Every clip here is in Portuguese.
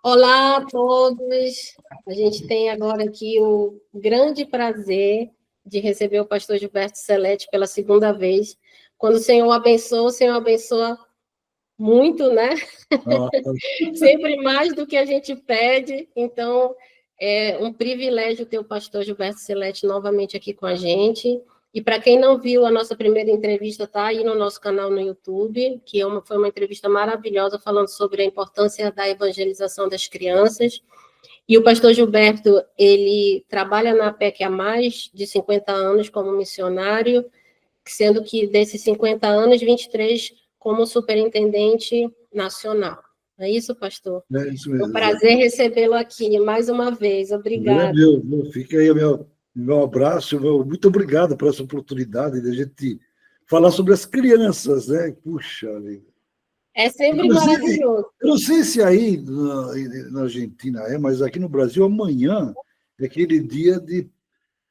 Olá a todos. A gente tem agora aqui o grande prazer de receber o pastor Gilberto Celete pela segunda vez. Quando o Senhor abençoa muito, né? Sempre mais do que a gente pede. Então, é um privilégio ter o pastor Gilberto Celete novamente aqui com a gente. E para quem não viu, a nossa primeira entrevista está aí no nosso canal no YouTube, que foi uma entrevista maravilhosa falando sobre a importância da evangelização das crianças. E o pastor Gilberto, ele trabalha na APEC há mais de 50 anos como missionário, sendo que desses 50 anos, 23 como superintendente nacional. É isso, pastor? É isso É um mesmo. prazer recebê-lo aqui mais uma vez. Obrigada. Fica aí meu abraço, muito obrigado por essa oportunidade de a gente falar sobre as crianças, né? Puxa vida. É sempre Inclusive, maravilhoso. eu não sei se aí na Argentina mas aqui no Brasil, amanhã é aquele dia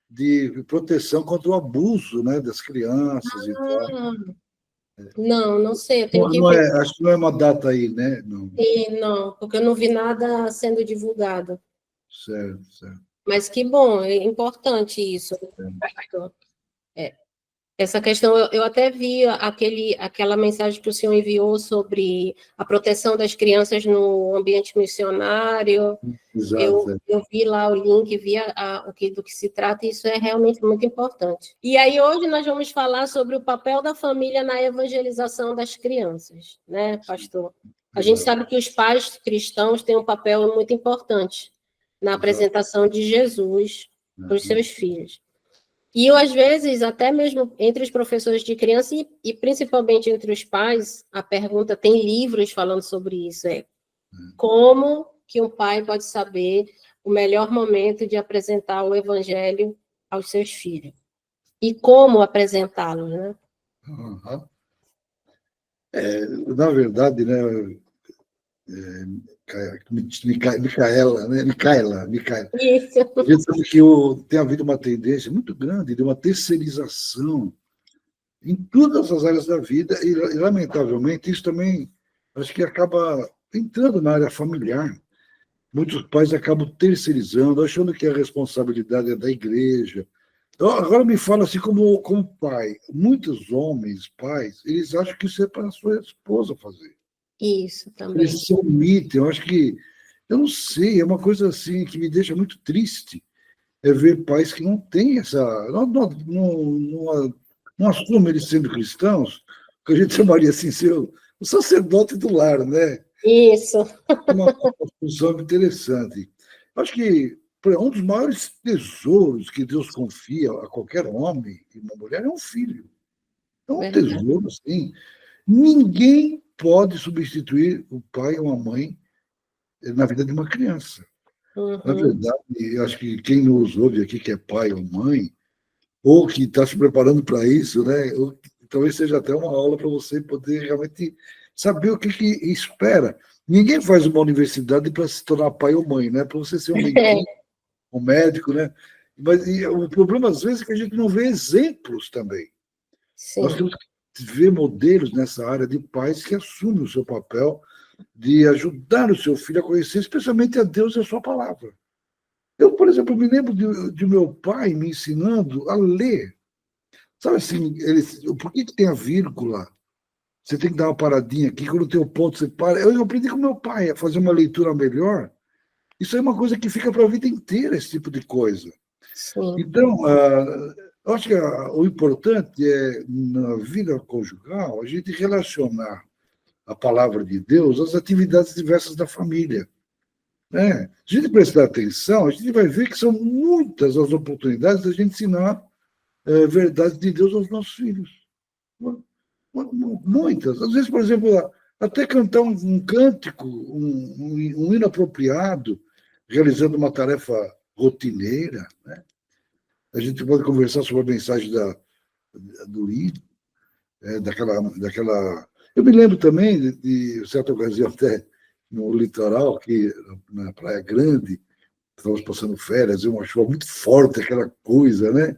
de proteção contra o abuso, né, das crianças e tal. Não sei, eu tenho que Não ver. acho que não é uma data aí, né? Não. Não, porque eu não vi nada sendo divulgado. Certo. Mas que bom, é importante isso. Essa questão, eu até vi aquela mensagem que o senhor enviou sobre a proteção das crianças no ambiente missionário. Exato. Eu vi lá o link, vi do que se trata, e isso é realmente muito importante. E aí, hoje, nós vamos falar sobre o papel da família na evangelização das crianças, né, pastor? A gente sabe que os pais cristãos têm um papel muito importante na apresentação de Jesus para os seus filhos. E eu, às vezes, até mesmo entre os professores de criança e principalmente entre os pais, a pergunta, tem livros falando sobre isso, como que um pai pode saber o melhor momento de apresentar o evangelho aos seus filhos? E como apresentá-lo, né? Na verdade, né, Micaela, né? Micaela. Isso. A gente sabe que tem havido uma tendência muito grande de uma terceirização em todas as áreas da vida e, lamentavelmente, isso também acho que acaba entrando na área familiar. Muitos pais acabam terceirizando, achando que a responsabilidade é da igreja. Agora me fala assim, como pai, muitos homens, pais, eles acham que isso é para a sua esposa fazer. Isso também. Eles se omitem, eu acho que, eu não sei, é uma coisa assim que me deixa muito triste, é ver pais que não têm essa, não assumem eles sendo cristãos, que a gente chamaria assim, ser o sacerdote do lar, né? Isso. É uma função interessante. Acho que um dos maiores tesouros que Deus confia a qualquer homem e uma mulher é um filho. É um tesouro, sim. Ninguém pode substituir o pai ou a mãe na vida de uma criança. Na verdade, eu acho que quem nos ouve aqui, que é pai ou mãe, ou que está se preparando para isso, né? Ou, talvez seja até uma aula para você poder realmente saber o que espera. Ninguém faz uma universidade para se tornar pai ou mãe, né? Para você ser um dentista, um médico, né? Mas o problema, às vezes, é que a gente não vê exemplos também. Sim. Nós temos que ver modelos nessa área de pais que assumem o seu papel de ajudar o seu filho a conhecer, especialmente a Deus e a sua palavra. Eu, por exemplo, me lembro de meu pai me ensinando a ler. Sabe assim, por que tem a vírgula? Você tem que dar uma paradinha aqui, quando tem o ponto, você para. Eu aprendi com meu pai a fazer uma leitura melhor. Isso é uma coisa que fica para a vida inteira, esse tipo de coisa. Sim. Então, eu acho que o importante é, na vida conjugal, a gente relacionar a palavra de Deus às atividades diversas da família. Né? Se a gente prestar atenção, a gente vai ver que são muitas as oportunidades da gente ensinar verdades de Deus aos nossos filhos. Muitas. Às vezes, por exemplo, até cantar um cântico, um hino apropriado, realizando uma tarefa rotineira. Né? A gente pode conversar sobre a mensagem do hino, daquela. Eu me lembro também de certa ocasião, até no litoral, que na Praia Grande, estávamos passando férias, uma chuva muito forte, aquela coisa, né?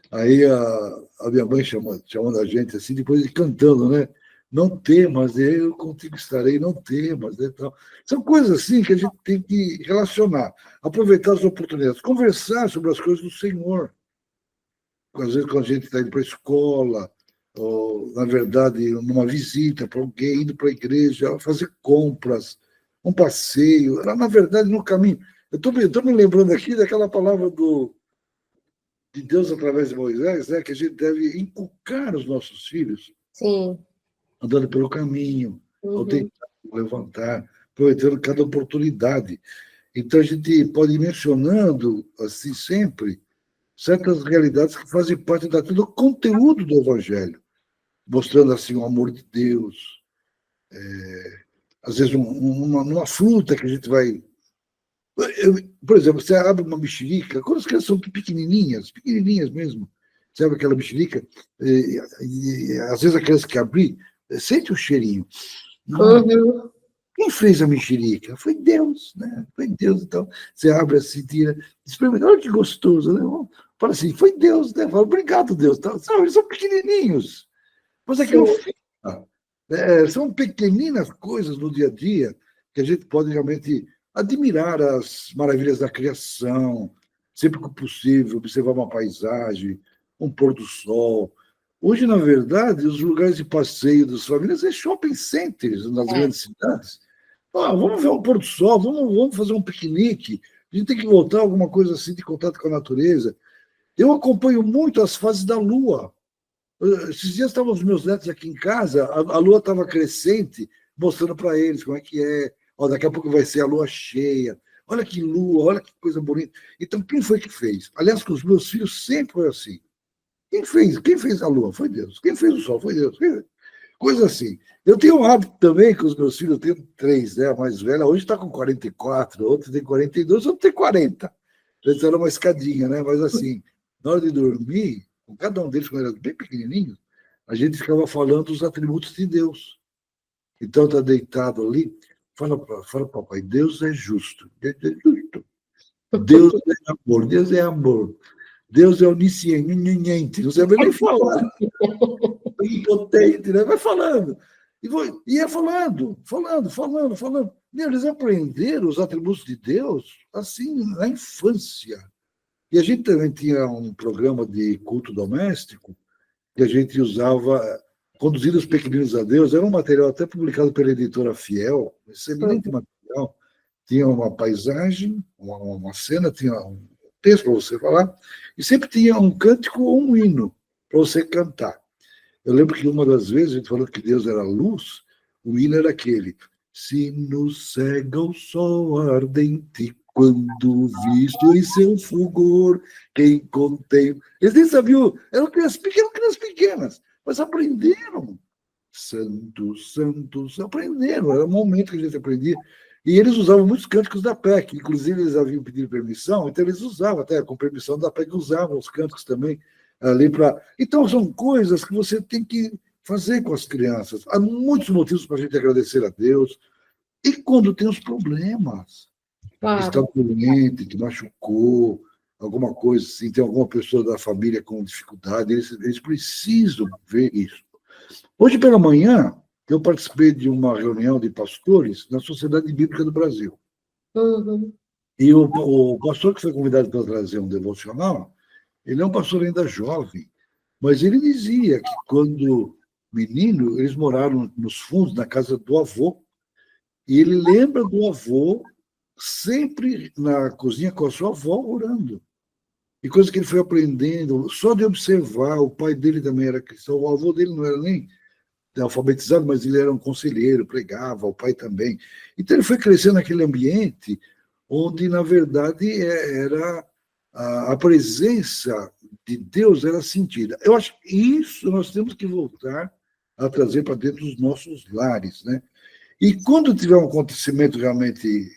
Aí a minha mãe chamando a gente assim, depois cantando, né? Não temas, eu contigo estarei, não temas. Né? Então, são coisas assim que a gente tem que relacionar, aproveitar as oportunidades, conversar sobre as coisas do Senhor. Às vezes, quando a gente está indo para a escola, ou, na verdade, numa visita para alguém, indo para a igreja, fazer compras, um passeio. Na verdade, no caminho. Eu estou me lembrando aqui daquela palavra de Deus através de Moisés, né, que a gente deve inculcar os nossos filhos, Sim. andando pelo caminho, ao Uhum. tentar levantar, aproveitando cada oportunidade. Então, a gente pode ir mencionando, assim, sempre, certas realidades que fazem parte do conteúdo do Evangelho, mostrando, assim, o amor de Deus. Às vezes, uma fruta que a gente vai... por exemplo, você abre uma mexerica, quando as crianças são pequenininhas mesmo, você abre aquela mexerica, e às vezes a criança quer abrir, sente o cheirinho. Uhum. Quem fez a mexerica? Foi Deus, né? Foi Deus. Então, você abre assim, tira, experimenta, olha que gostoso, né? Fala assim, foi Deus, né? Fala, obrigado, Deus. Então, eles são pequenininhos, mas aquilo Sim. fica. São pequeninas coisas no dia a dia que a gente pode realmente admirar as maravilhas da criação, sempre que possível, observar uma paisagem, um pôr do sol. Hoje, na verdade, os lugares de passeio das famílias é shopping centers nas É. grandes cidades. Vamos ver um pôr do sol, vamos fazer um piquenique. A gente tem que voltar a alguma coisa assim de contato com a natureza. Eu acompanho muito as fases da Lua. Esses dias estavam os meus netos aqui em casa, a lua estava crescente, mostrando para eles como é que é. Ó, daqui a pouco vai ser a lua cheia. Olha que lua, olha que coisa bonita. Então, quem foi que fez? Aliás, com os meus filhos sempre foi assim. Quem fez a lua? Foi Deus. Quem fez o sol? Foi Deus. Coisa assim. Eu tenho um hábito também com os meus filhos, eu tenho três, né? A mais velha hoje está com 44, outro tem 42, outro tem 40. Eles eram uma escadinha, né? Mas assim, na hora de dormir, com cada um deles, quando era bem pequenininho, a gente ficava falando os atributos de Deus. Então, está deitado ali, fala, papai, Deus é justo. Deus é justo. Deus é amor, Deus é amor. Deus é onisciente, não sabe nem falar. Impotente, né? Vai falando. E ia falando. Meu, eles aprenderam os atributos de Deus assim na infância. E a gente também tinha um programa de culto doméstico que a gente usava, Conduzir os Pequeninos a Deus, era um material até publicado pela editora Fiel, excelente material. Tinha uma paisagem, uma cena, tinha um texto para você falar, e sempre tinha um cântico ou um hino para você cantar. Eu lembro que uma das vezes a gente falou que Deus era luz, o hino era aquele: se nos cega o sol ardente, quando visto em seu fulgor, quem contém. Eles nem sabiam, eram crianças pequenas, mas aprenderam. Santos, santos, aprenderam, era um momento que a gente aprendia. E eles usavam muitos cânticos da PEC, inclusive eles haviam pedido permissão, então eles usavam, até com permissão da PEC, usavam os cânticos também ali para. Então, são coisas que você tem que fazer com as crianças. Há muitos motivos para a gente agradecer a Deus. E quando tem os problemas, que está Claro. doente, que machucou, alguma coisa assim, tem alguma pessoa da família com dificuldade, eles precisam ver isso. Hoje pela manhã, eu participei de uma reunião de pastores na Sociedade Bíblica do Brasil. Uhum. E o pastor que foi convidado para trazer um devocional, ele é um pastor ainda jovem, mas ele dizia que quando menino, eles moraram nos fundos, na casa do avô, e ele lembra do avô sempre na cozinha com a sua avó orando. E coisas que ele foi aprendendo, só de observar, o pai dele também era cristão, o avô dele não era nem alfabetizado, mas ele era um conselheiro, pregava, o pai também. Então ele foi crescendo naquele ambiente onde, na verdade, era a presença de Deus era sentida. Eu acho que isso nós temos que voltar a trazer para dentro dos nossos lares, né? E quando tiver um acontecimento realmente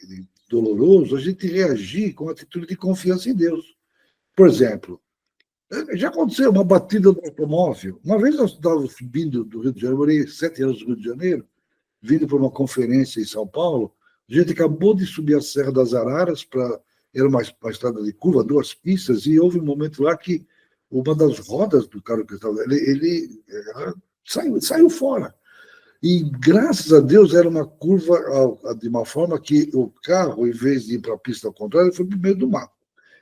doloroso, a gente reagir com atitude de confiança em Deus. Por exemplo, já aconteceu uma batida do automóvel. Uma vez nós estávamos vindo do Rio de Janeiro, eu morei 7 anos no Rio de Janeiro, vindo para uma conferência em São Paulo. A gente acabou de subir a Serra das Araras, era uma estrada de curva, 2 pistas, e houve um momento lá que uma das rodas do carro que estava, ele saiu fora. E, graças a Deus, era uma curva de uma forma que o carro, em vez de ir para a pista ao contrário, foi para o meio do mato.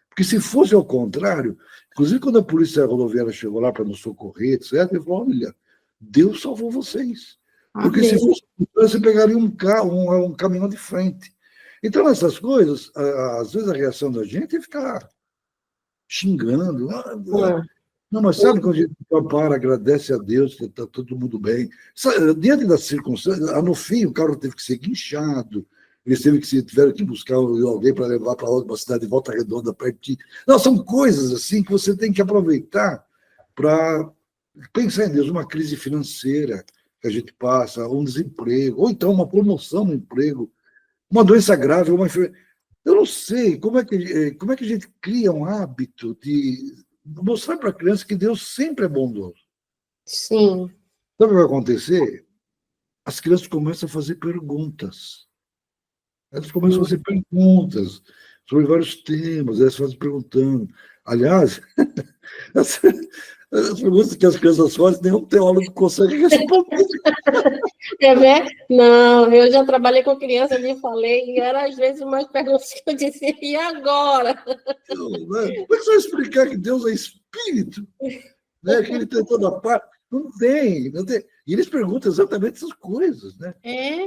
Porque se fosse ao contrário, inclusive quando a polícia rodoviária chegou lá para nos socorrer, etc., ele falou, olha, Deus salvou vocês. Porque se fosse ao contrário, você pegaria um carro, um caminhão de frente. Então, essas coisas, às vezes a reação da gente é ficar xingando. Não, mas sabe quando a gente para, agradece a Deus, que está todo mundo bem. Diante das circunstâncias, no fim, o carro teve que ser guinchado, eles tiveram que buscar alguém para levar para uma cidade de Volta Redonda, pertinho. Não, são coisas assim que você tem que aproveitar para pensar em Deus, uma crise financeira que a gente passa, um desemprego, ou então uma promoção no emprego, uma doença grave, uma enfermidade. Eu não sei como é que a gente cria um hábito de mostrar para a criança que Deus sempre é bondoso. Sim. Sabe o que vai acontecer? As crianças começam a fazer perguntas. Elas começam a fazer perguntas sobre vários temas, elas fazem perguntando. Aliás, as perguntas que as crianças fazem, nenhum teólogo consegue responder. É, né? Não, eu já trabalhei com criança, e falei, e eram às vezes umas perguntas que eu dizia, e agora? Como é que você vai explicar que Deus é espírito? Né? Que ele tem toda a parte? Não tem, não tem. E eles perguntam exatamente essas coisas, né?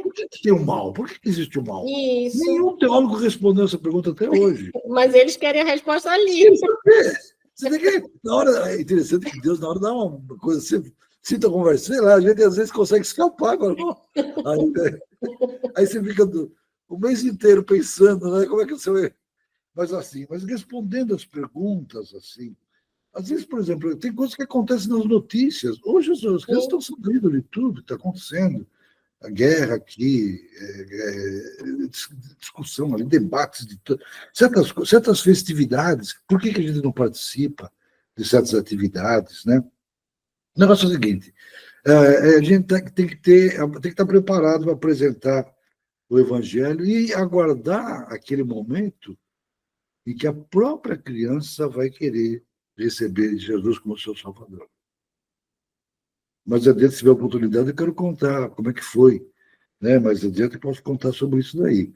Por que tem o mal? Por que existe o mal? Isso. Nenhum teólogo respondeu essa pergunta até hoje. Mas eles querem a resposta ali. Você tem que, na hora, é interessante que Deus, na hora, dá uma coisa assim, sinta conversa, sei lá, a gente às vezes consegue escapar agora. Aí você fica o mês inteiro pensando, né? Como é que você vai. Mas respondendo as perguntas, assim, às vezes, por exemplo, tem coisas que acontecem nas notícias. Hoje as crianças estão sabendo de tudo que está acontecendo. A guerra aqui, discussão ali, debates de certas festividades. Por que a gente não participa de certas atividades, né? O negócio é o seguinte: a gente tem que estar preparado para apresentar o Evangelho e aguardar aquele momento em que a própria criança vai querer receber Jesus como seu Salvador. Mais adiante, se tiver oportunidade, eu quero contar como é que foi. Né? Mais adiante, eu posso contar sobre isso daí.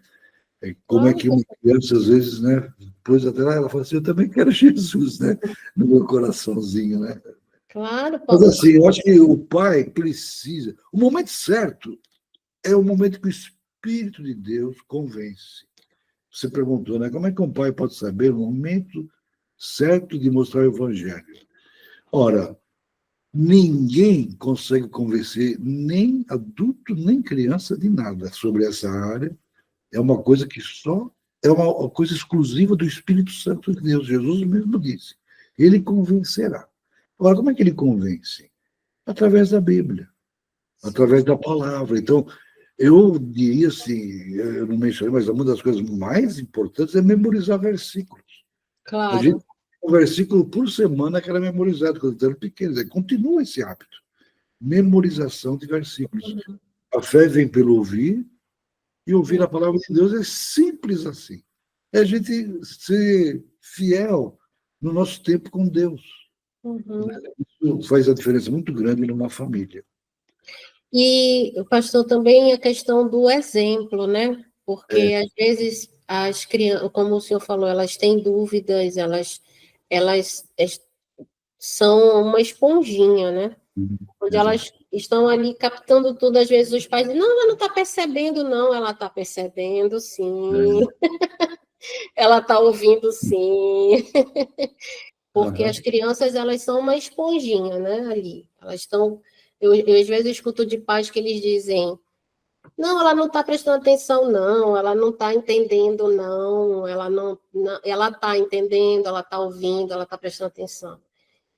Como é que uma criança, às vezes, né? Depois até lá, ela fala assim, eu também quero Jesus, né? No meu coraçãozinho, né? Claro, Mas assim, eu acho que o pai precisa... O momento certo é o momento que o Espírito de Deus convence. Você perguntou, né? Como é que um pai pode saber o momento certo de mostrar o Evangelho? Ora, ninguém consegue convencer nem adulto, nem criança de nada sobre essa área. É uma coisa que só é uma coisa exclusiva do Espírito Santo de Deus. Jesus mesmo disse. Ele convencerá. Agora, como é que ele convence? Através da Bíblia, através da palavra. Então, eu diria assim, eu não mencionei, mas uma das coisas mais importantes é memorizar versículos. Claro. A gente um versículo por semana que era memorizado quando eram pequenos. Continua esse hábito. Memorização de versículos. A fé vem pelo ouvir, e ouvir a palavra de Deus é simples assim. É a gente ser fiel no nosso tempo com Deus. Isso faz a diferença muito grande numa família. E, pastor, também a questão do exemplo, né? Porque, às vezes, as crianças, como o senhor falou, elas têm dúvidas, elas são uma esponjinha, né? Onde elas estão ali captando tudo, às vezes os pais dizem, não, ela não está percebendo, não, ela está percebendo, sim. Ela está ouvindo, sim. Porque as crianças, elas são uma esponjinha, né, ali. Elas estão... Eu às vezes escuto de pais que eles dizem, não, ela não está prestando atenção, não, ela não está entendendo, não, ela está entendendo, ela está ouvindo, ela está prestando atenção.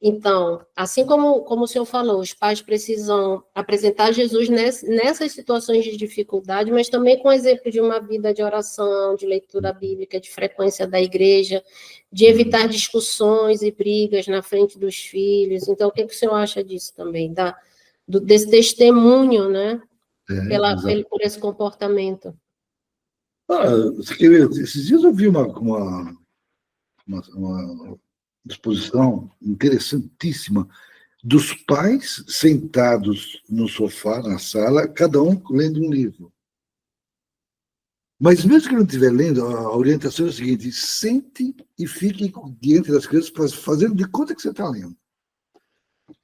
Então, assim como o senhor falou, os pais precisam apresentar Jesus nessas situações de dificuldade, mas também com exemplo de uma vida de oração, de leitura bíblica, de frequência da igreja, de evitar discussões e brigas na frente dos filhos. Então, o que o senhor acha disso também, desse testemunho, né, por esse comportamento? Esses dias eu vi uma exposição interessantíssima dos pais sentados no sofá, na sala, cada um lendo um livro. Mas mesmo que não estiver lendo, a orientação é a seguinte: sente e fique diante das crianças, fazendo de conta que você está lendo.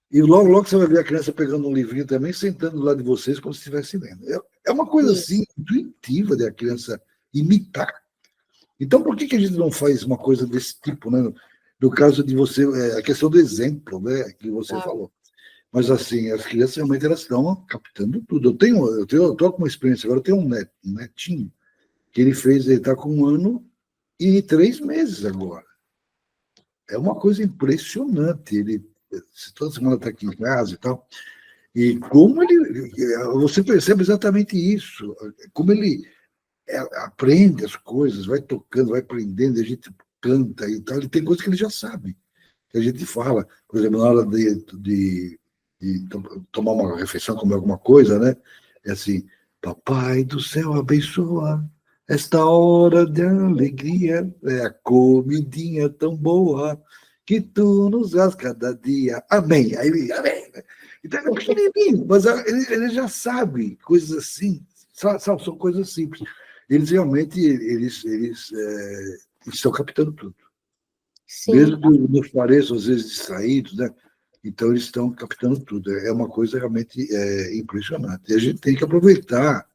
E logo, logo você vai ver a criança pegando um livrinho também, sentando lá de vocês, como se estivesse lendo. É uma coisa assim, intuitiva da criança imitar. Então, por que a gente não faz uma coisa desse tipo, né? No caso de você, a questão do exemplo, né, que você falou. Mas, assim, as crianças realmente elas estão captando tudo. Eu estou com uma experiência agora, eu tenho um netinho, que ele está com 1 ano e 3 meses agora. É uma coisa impressionante. Ele toda semana está aqui em casa e tal. E como você percebe exatamente isso, como ele aprende as coisas, vai tocando, vai aprendendo, a gente canta e tal. Ele tem coisas que ele já sabe, que a gente fala. Por exemplo, na hora de tomar uma refeição, comer alguma coisa, né? É assim: Papai do céu abençoa esta hora de alegria, é a comidinha tão boa que tu nos dás cada dia. Amém. Aí ele, amém. Então é um pequenininho, mas ele já sabe coisas assim, são coisas simples. Eles realmente estão captando tudo. Sim. Mesmo que nos pareçam, às vezes, distraídos, né? Então, eles estão captando tudo. É uma coisa realmente impressionante. E a gente tem que aproveitar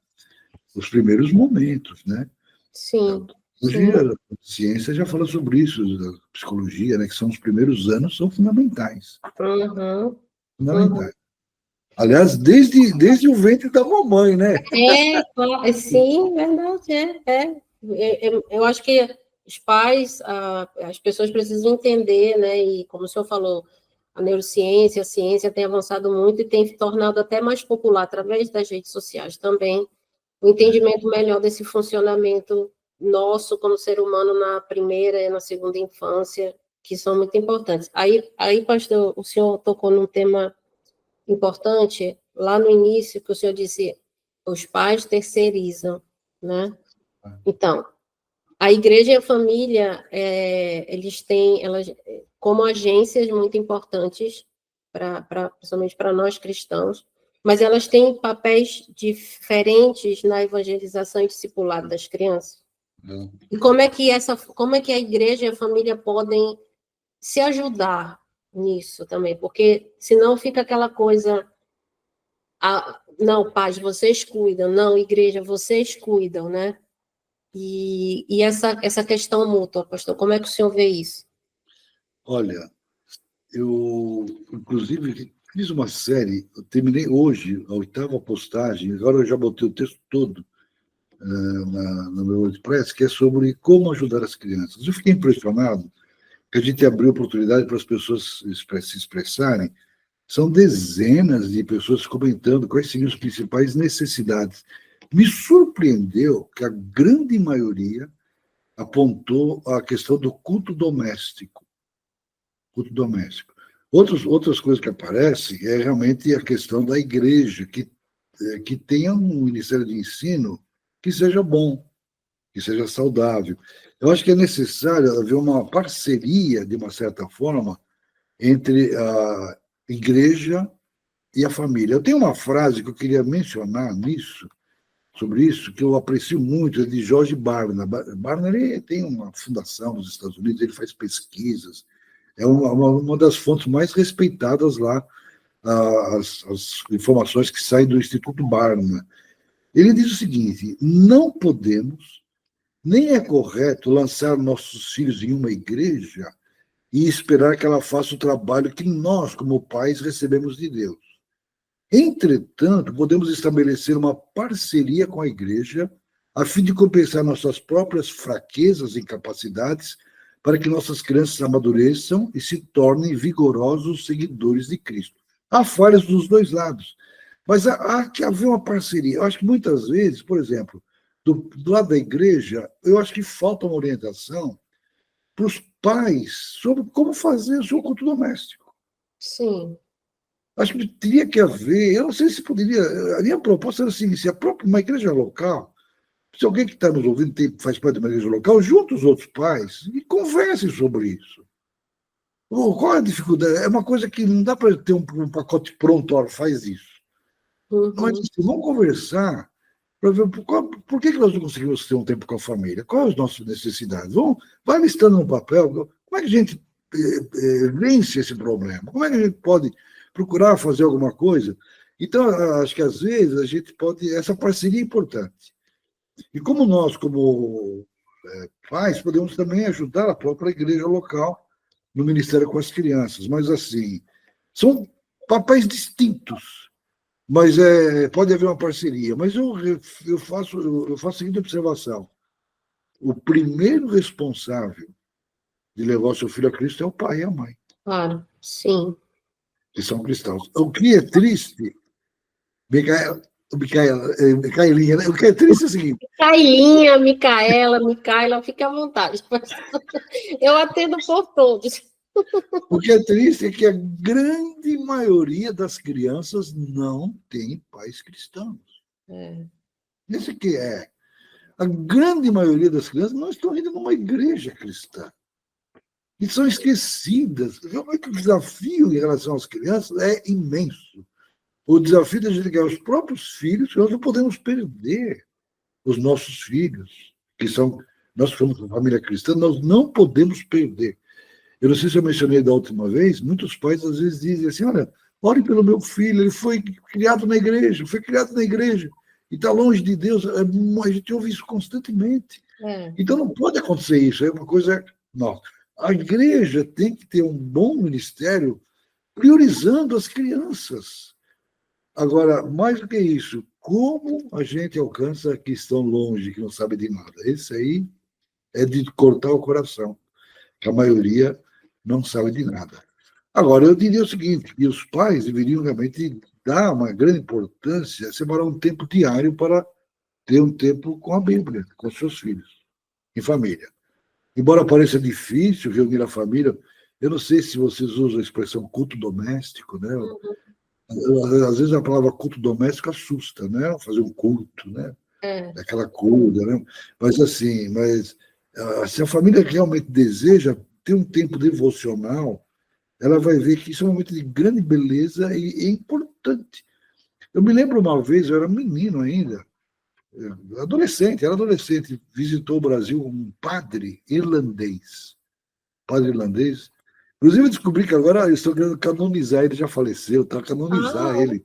os primeiros momentos, né? Sim. Hoje a ciência já fala sobre isso, a psicologia, né? Que são os primeiros anos, são fundamentais. Fundamentais. Aliás, desde o ventre da mamãe, né? Sim, verdade, Eu acho que os pais, as pessoas precisam entender, né? E como o senhor falou, a neurociência, a ciência tem avançado muito e tem tornado até mais popular, através das redes sociais também, o entendimento melhor desse funcionamento nosso como ser humano na primeira e na segunda infância, que são muito importantes. Aí, pastor, o senhor tocou num tema importante, lá no início, que o senhor disse, os pais terceirizam, né? Então, a igreja e a família, elas como agências muito importantes, principalmente para nós cristãos, mas elas têm papéis diferentes na evangelização e discipulado das crianças. E como é que a igreja e a família podem se ajudar nisso também? Porque senão fica aquela coisa, não, pais, vocês cuidam, não, igreja, vocês cuidam, né? E essa questão mútua, pastor, como é que o senhor vê isso? Olha, eu, inclusive, fiz uma série, eu terminei hoje a 8ª postagem, agora eu já botei o texto todo no meu WordPress, que é sobre como ajudar as crianças. Eu fiquei impressionado que a gente abriu oportunidade para as pessoas se expressarem. São dezenas de pessoas comentando quais seriam as principais necessidades. Me surpreendeu que a grande maioria apontou a questão do culto doméstico. Culto doméstico. Outras coisas que aparecem é realmente a questão da igreja, que tenha um ministério de ensino que seja bom, que seja saudável. Eu acho que é necessário haver uma parceria, de uma certa forma, entre a igreja e a família. Eu tenho uma frase que eu queria mencionar sobre isso, que eu aprecio muito, é de George Barna. Barna ele tem uma fundação nos Estados Unidos, ele faz pesquisas, é uma das fontes mais respeitadas lá, as informações que saem do Instituto Barna. Ele diz o seguinte: não podemos, nem é correto lançar nossos filhos em uma igreja e esperar que ela faça o trabalho que nós, como pais, recebemos de Deus. Entretanto, podemos estabelecer uma parceria com a igreja a fim de compensar nossas próprias fraquezas e incapacidades para que nossas crianças amadureçam e se tornem vigorosos seguidores de Cristo. Há falhas dos dois lados, mas há que haver uma parceria. Eu acho que muitas vezes, por exemplo, do lado da igreja, eu acho que falta uma orientação para os pais sobre como fazer o seu culto doméstico. Sim. Acho que teria que haver, eu não sei se poderia, a minha proposta era assim: se uma igreja local, se alguém que está nos ouvindo faz parte de uma igreja local, junta os outros pais e conversem sobre isso. Qual é a dificuldade? É uma coisa que não dá para ter um pacote pronto, ó, faz isso. Mas assim, vamos conversar para ver por que nós não conseguimos ter um tempo com a família, quais as nossas necessidades. Vai listando no papel como é que a gente vence esse problema, como é que a gente pode procurar fazer alguma coisa. Então, acho que às vezes a gente pode. Essa parceria é importante. E como nós, como pais, podemos também ajudar a própria igreja local no ministério com as crianças. Mas, assim, são papéis distintos. Mas pode haver uma parceria. Mas eu faço a seguinte observação. O primeiro responsável de levar o seu filho a Cristo é o pai e a mãe. Claro, sim. Que são cristãos. O que é triste, Micaelinha, né? O que é triste é o seguinte. Micaelinha, Micaela, fique à vontade. Eu atendo por todos. O que é triste é que a grande maioria das crianças não tem pais cristãos. Isso que é. A grande maioria das crianças não estão indo numa igreja cristã. E são esquecidas. Realmente o desafio em relação às crianças é imenso. O desafio da gente ganhar os próprios filhos, nós não podemos perder os nossos filhos, nós somos uma família cristã, nós não podemos perder. Eu não sei se eu mencionei da última vez, muitos pais às vezes dizem assim, olha, ore pelo meu filho, ele foi criado na igreja, e está longe de Deus. A gente ouve isso constantemente. Então não pode acontecer isso, é uma coisa nossa. A igreja tem que ter um bom ministério priorizando as crianças. Agora, mais do que isso, como a gente alcança que estão longe, que não sabem de nada? Esse aí é de cortar o coração, que a maioria não sabe de nada. Agora, eu diria o seguinte, que os pais deveriam realmente dar uma grande importância, separar um tempo diário para ter um tempo com a Bíblia, com seus filhos, em família. Embora pareça difícil reunir a família, eu não sei se vocês usam a expressão culto doméstico, né? Às vezes a palavra culto doméstico assusta, né? Fazer um culto, né? Aquela coisa, né? Mas assim, se a família realmente deseja ter um tempo devocional, ela vai ver que isso é um momento de grande beleza e é importante. Eu me lembro uma vez, eu era menino ainda, era adolescente, visitou o Brasil um padre irlandês. Inclusive, eu descobri que agora eu estou querendo canonizar, ele já faleceu, tá? Canonizar ele.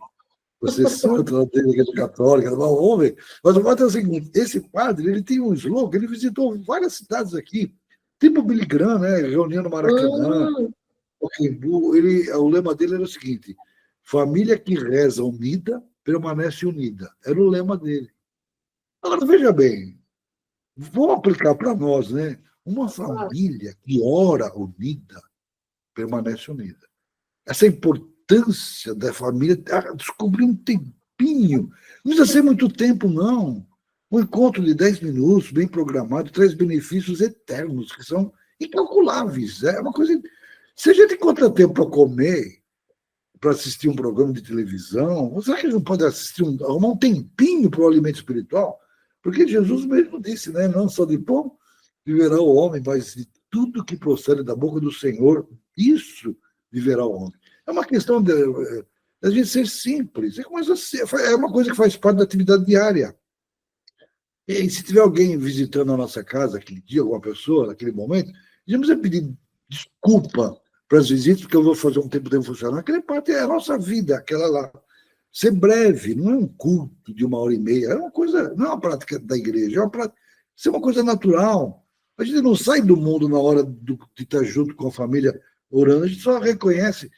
Você santo na igreja católica, homem. Mas o fato é o seguinte: esse padre ele tem um slogan, ele visitou várias cidades aqui, tipo Billy Graham, né? Reunião no Maracanã, Pacaembu. O lema dele era o seguinte: família que reza unida permanece unida. Era o lema dele. Agora, veja bem, vamos aplicar para nós, né? Uma família que ora unida permanece unida. Essa importância da família, descobrir um tempinho, não precisa ser muito tempo, não. Um encontro de 10 minutos, bem programado, traz benefícios eternos, que são incalculáveis. É uma coisa. Se a gente encontra tempo para comer, para assistir um programa de televisão, será que a gente não pode arrumar um tempinho para o alimento espiritual? Porque Jesus mesmo disse, né? Não só de pão viverá o homem, mas de tudo que procede da boca do Senhor, isso viverá o homem. É uma questão de a gente ser simples. É uma coisa que faz parte da atividade diária. E se tiver alguém visitando a nossa casa aquele dia, alguma pessoa, naquele momento, a gente não precisa pedir desculpa para as visitas, porque eu vou fazer um tempo de funcionar. Aquela parte é a nossa vida, aquela lá. Ser breve, não é um culto de 1h30, é uma coisa, não é uma prática da igreja, isso é uma coisa natural. A gente não sai do mundo na hora de estar junto com a família orando, a gente só reconhece,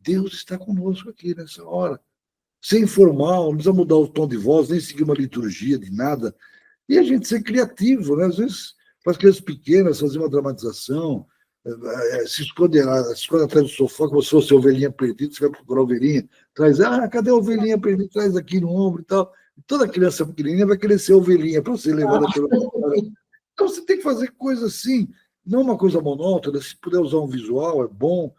Deus está conosco aqui nessa hora. Ser informal, não precisa mudar o tom de voz, nem seguir uma liturgia de nada. E a gente ser criativo, né? Às vezes, para as crianças pequenas, fazer uma dramatização, se esconde atrás do sofá, como se fosse a ovelhinha perdida, você vai procurar a ovelhinha, traz, cadê a ovelhinha perdida? Traz aqui no ombro e tal. Toda criança pequenininha vai querer ser ovelhinha para ser levada pelo. Então você tem que fazer coisa assim, não uma coisa monótona, se puder usar um visual, é bom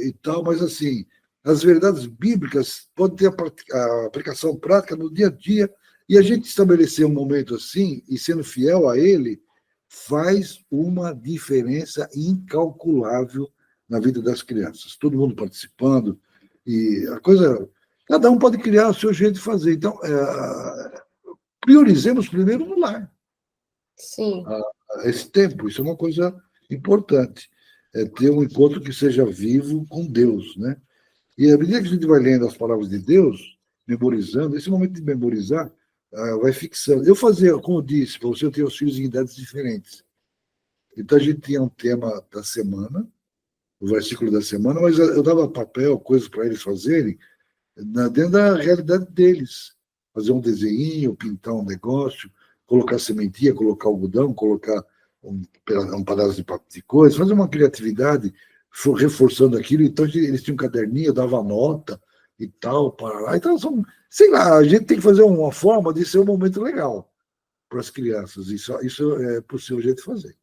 e tal, mas assim, as verdades bíblicas podem ter a aplicação prática no dia a dia, e a gente estabelecer um momento assim, e sendo fiel a ele, faz uma diferença incalculável na vida das crianças. Todo mundo participando, e a coisa... Cada um pode criar o seu jeito de fazer. Então, priorizemos primeiro no lar. Sim. Esse tempo, isso é uma coisa importante. É ter um encontro que seja vivo com Deus, né? E à medida que a gente vai lendo as palavras de Deus, memorizando, esse momento de memorizar, vai fixando. Eu fazia, como eu disse, para você, eu tenho os filhos em idades diferentes. Então, a gente tinha um tema da semana, o versículo da semana, mas eu dava papel, coisas para eles fazerem, dentro da realidade deles. Fazer um desenho, pintar um negócio, colocar sementinha, colocar algodão, colocar um pedaço de coisa, fazer uma criatividade, reforçando aquilo. Então, eles tinham um caderninho, eu dava nota e tal, para lá. Então, sei lá, a gente tem que fazer uma forma de ser um momento legal para as crianças. Isso é possível a gente fazer.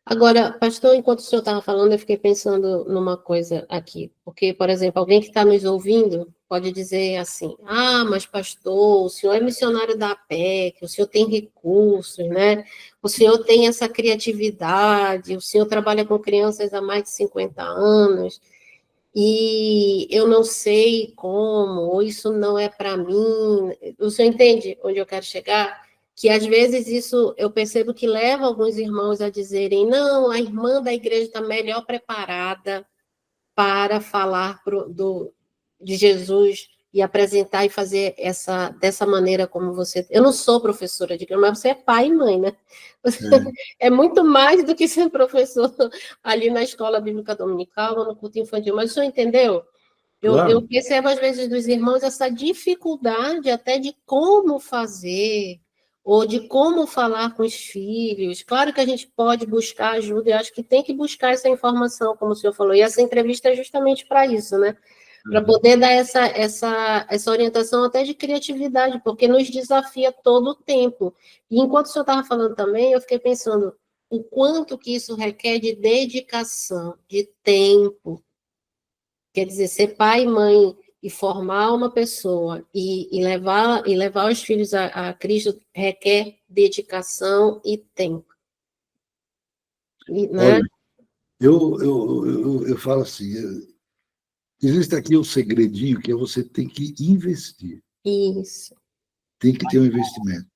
Agora, pastor, enquanto o senhor estava falando, eu fiquei pensando numa coisa aqui. Porque, por exemplo, alguém que está nos ouvindo pode dizer assim: ah, mas pastor, o senhor é missionário da APEC, o senhor tem recursos, né? O senhor tem essa criatividade, o senhor trabalha com crianças há mais de 50 anos, e eu não sei como, ou isso não é para mim. O senhor entende onde eu quero chegar? Que às vezes isso eu percebo que leva alguns irmãos a dizerem: não, a irmã da igreja está melhor preparada para falar de Jesus e apresentar e fazer dessa maneira como você... Eu não sou professora de igreja, mas você é pai e mãe, né? É muito mais do que ser professor ali na escola bíblica dominical ou no culto infantil. Mas o senhor entendeu? Claro. Eu percebo, às vezes, dos irmãos essa dificuldade até de como fazer, ou de como falar com os filhos. Claro que a gente pode buscar ajuda, eu acho que tem que buscar essa informação, como o senhor falou, e essa entrevista é justamente para isso, né? Para poder dar essa orientação até de criatividade, porque nos desafia todo o tempo. E enquanto o senhor estava falando também, eu fiquei pensando o quanto que isso requer de dedicação, de tempo. Quer dizer, ser pai e mãe e formar uma pessoa e levar os filhos a Cristo requer dedicação e tempo. Né? Olha, eu falo assim, existe aqui um segredinho que é você tem que investir. Isso. Tem que ter um investimento.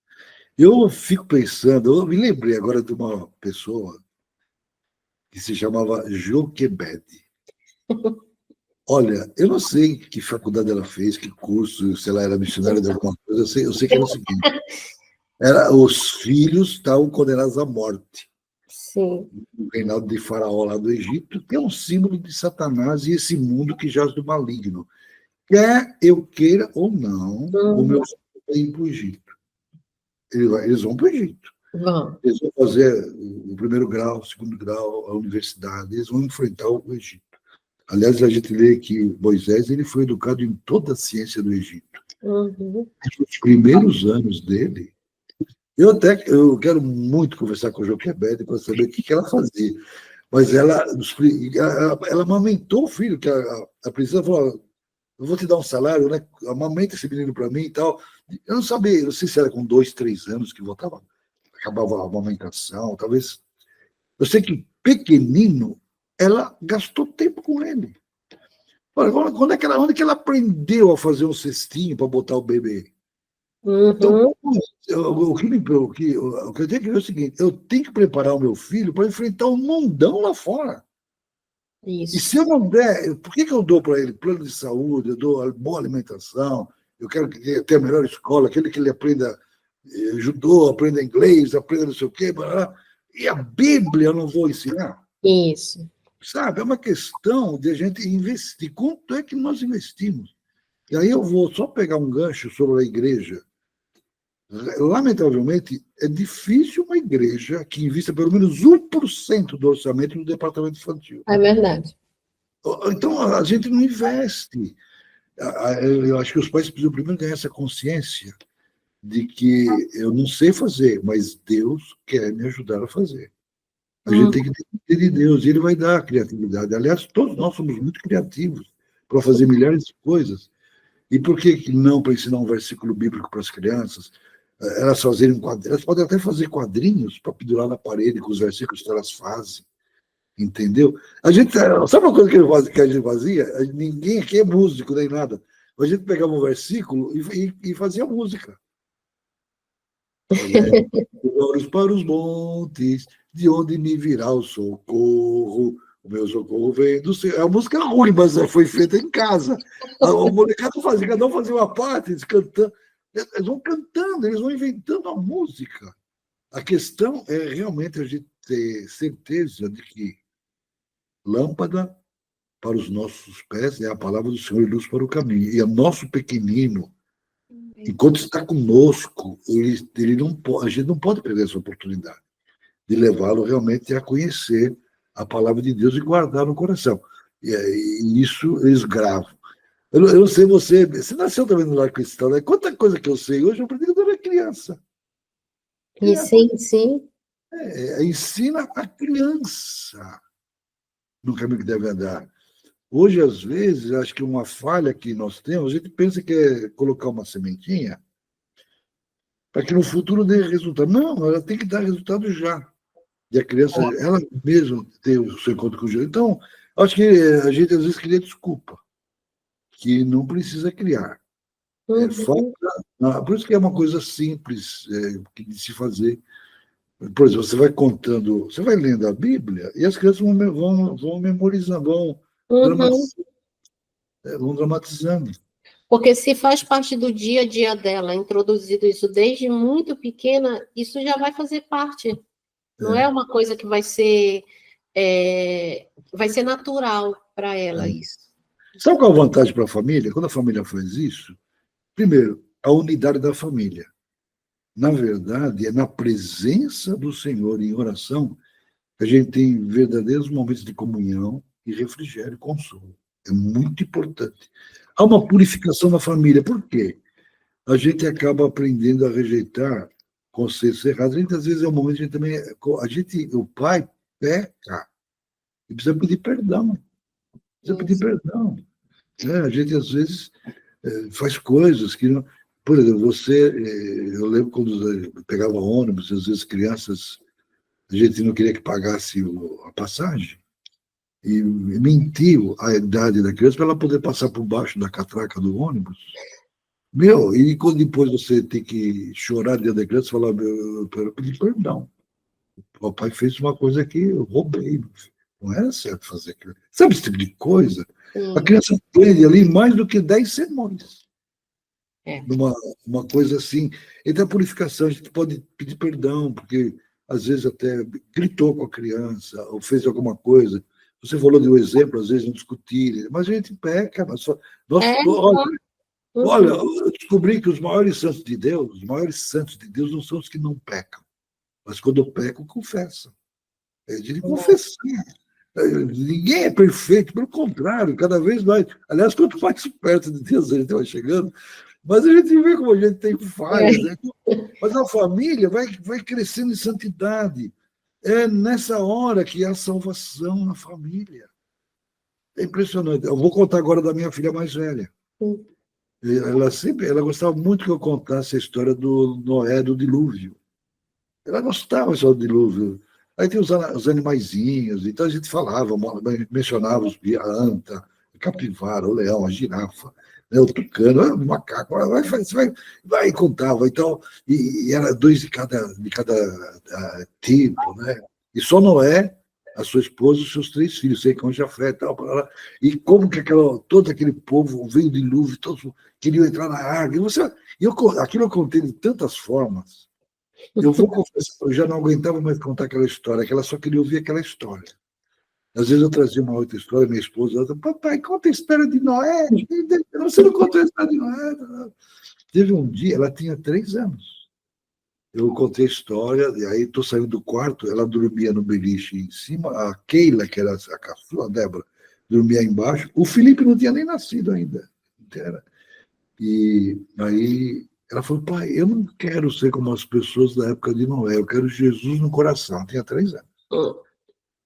Eu fico pensando, eu me lembrei agora de uma pessoa que se chamava Joquebede. Olha, eu não sei que faculdade ela fez, que curso, se ela era missionária de alguma coisa, eu sei que era o seguinte: os filhos estavam condenados à morte. Sim. O reinado de Faraó lá do Egito, que é um símbolo de Satanás e esse mundo que jaz do maligno. Quer eu queira ou não, o meu filho vai ir para o Egito. Eles vão para o Egito. Eles vão fazer o primeiro grau, o segundo grau, a universidade, eles vão enfrentar o Egito. Aliás, a gente lê que Moisés ele foi educado em toda a ciência do Egito. Nos primeiros anos dele, eu quero muito conversar com a Joquebede para saber o que ela fazia. Mas ela amamentou o filho, que a princesa falou: eu vou te dar um salário, né? Amamenta esse menino para mim e tal. Eu não sabia, não sei se era com 2, 3 anos que acabava a amamentação, talvez. Eu sei que pequenino, ela gastou tempo com ele. Olha, onde é que ela aprendeu a fazer um cestinho para botar o bebê? Então, o que eu tenho que ver é o seguinte: eu tenho que preparar o meu filho para enfrentar o mundão lá fora. Isso. E se eu não der, por que eu dou para ele plano de saúde, eu dou boa alimentação, eu quero que ele tenha a melhor escola, aquele que ele aprenda judô, aprenda inglês, aprenda não sei o quê, e a Bíblia eu não vou ensinar? Isso. Sabe, é uma questão de a gente investir. Quanto é que nós investimos? E aí eu vou só pegar um gancho sobre a igreja. Lamentavelmente, é difícil uma igreja que invista pelo menos 1% do orçamento no departamento infantil. É verdade. Então, a gente não investe. Eu acho que os pais precisam primeiro ganhar essa consciência de que eu não sei fazer, mas Deus quer me ajudar a fazer. A gente tem que depender de Deus, e Ele vai dar a criatividade. Aliás, todos nós somos muito criativos para fazer milhares de coisas. E por que não para ensinar um versículo bíblico para as crianças? Elas fazerem quadrinhos, elas podem até fazer quadrinhos para pendurar na parede com os versículos que elas fazem. Entendeu? A gente, sabe uma coisa que a gente fazia? Ninguém aqui é músico nem nada. A gente pegava um versículo e fazia música. Olhos para os montes, de onde me virá o socorro. O meu socorro vem do Senhor. É uma música ruim, mas foi feita em casa. O molecada fazia, cada um fazia uma parte, eles cantando. Eles vão cantando, eles vão inventando a música. A questão é realmente a gente ter certeza de que lâmpada para os nossos pés é a palavra do Senhor e luz para o caminho. E o nosso pequenino, enquanto está conosco, ele não pode, a gente não pode perder essa oportunidade de levá-lo realmente a conhecer a palavra de Deus e guardar no coração. E isso eles gravam. Eu não sei você nasceu também no lar cristão, né? Quanta coisa que eu sei hoje, eu aprendi quando eu era criança. E sim. Ensina a criança no caminho que deve andar. Hoje, às vezes, acho que uma falha que nós temos, a gente pensa que é colocar uma sementinha para que no futuro dê resultado. Não, ela tem que dar resultado já. E a criança, ela mesma tem o seu encontro com o Jesus. Então, acho que a gente às vezes cria desculpa, que não precisa criar. Por isso que é uma coisa simples de se fazer. Por exemplo, você vai contando, você vai lendo a Bíblia e as crianças vão memorizando, vão dramatizando. Porque se faz parte do dia a dia dela, introduzido isso desde muito pequena, isso já vai fazer parte. Não é uma coisa que vai ser natural para ela isso. Sabe qual é a vantagem para a família? Quando a família faz isso, primeiro, a unidade da família. Na verdade, é na presença do Senhor em oração que a gente tem verdadeiros momentos de comunhão e refrigério e consolo. É muito importante. Há uma purificação na família. Por quê? A gente acaba aprendendo a rejeitar conceitos errados. A gente, às vezes, é um momento que a gente o pai peca e precisa pedir perdão. Precisa pedir perdão. A gente, às vezes, faz coisas que não. Por exemplo, eu lembro quando eu pegava ônibus, às vezes crianças, a gente não queria que pagasse a passagem, e mentiu a idade da criança para ela poder passar por baixo da catraca do ônibus. E quando depois você tem que chorar diante da criança e falar, eu pedi perdão. O papai fez uma coisa que eu roubei. Não era certo fazer aquilo. Sabe esse tipo de coisa? A criança aprende ali mais do que 10 sermões. Uma coisa assim. Então, a purificação, a gente pode pedir perdão, porque às vezes até gritou com a criança, ou fez alguma coisa. Você falou de um exemplo, às vezes não discutir, mas a gente peca. Olha, eu descobri que os maiores santos de Deus não são os que não pecam, mas quando pecam, confessam. É de confessar. Ninguém é perfeito, pelo contrário, cada vez mais. Aliás, quanto mais perto de Deus a gente vai chegando, mas a gente vê como a gente tem falhas. Né? Mas a família vai crescendo em santidade. É nessa hora que há salvação na família. É impressionante. Eu vou contar agora da minha filha mais velha. Ela gostava muito que eu contasse a história do Noé, do dilúvio. Ela gostava só do dilúvio. Aí tem os animaizinhos, então a gente falava, mencionava os anta, a capivara, o leão, a girafa, né, o tucano, o macaco, vai e contava. Então, e era dois de cada tipo, né? E só Noé, a sua esposa e os seus 3 filhos, Sem, Cão, Jafé e tal. E como que todo aquele povo veio o dilúvio, todos queriam entrar na água. Aquilo eu contei de tantas formas. Eu vou confessar, eu já não aguentava mais contar aquela história, que ela só queria ouvir aquela história. Às vezes eu trazia uma outra história, minha esposa, ela dizia, papai, conta a história de Noé. Você não contou a história de Noé. Teve um dia, ela tinha 3 anos. Eu contei a história, e aí estou saindo do quarto, ela dormia no beliche em cima, a Keila, que era a caçula, a Débora, dormia embaixo. O Felipe não tinha nem nascido ainda. E aí ela falou, pai, eu não quero ser como as pessoas da época de Noé, eu quero Jesus no coração. Tinha 3 anos.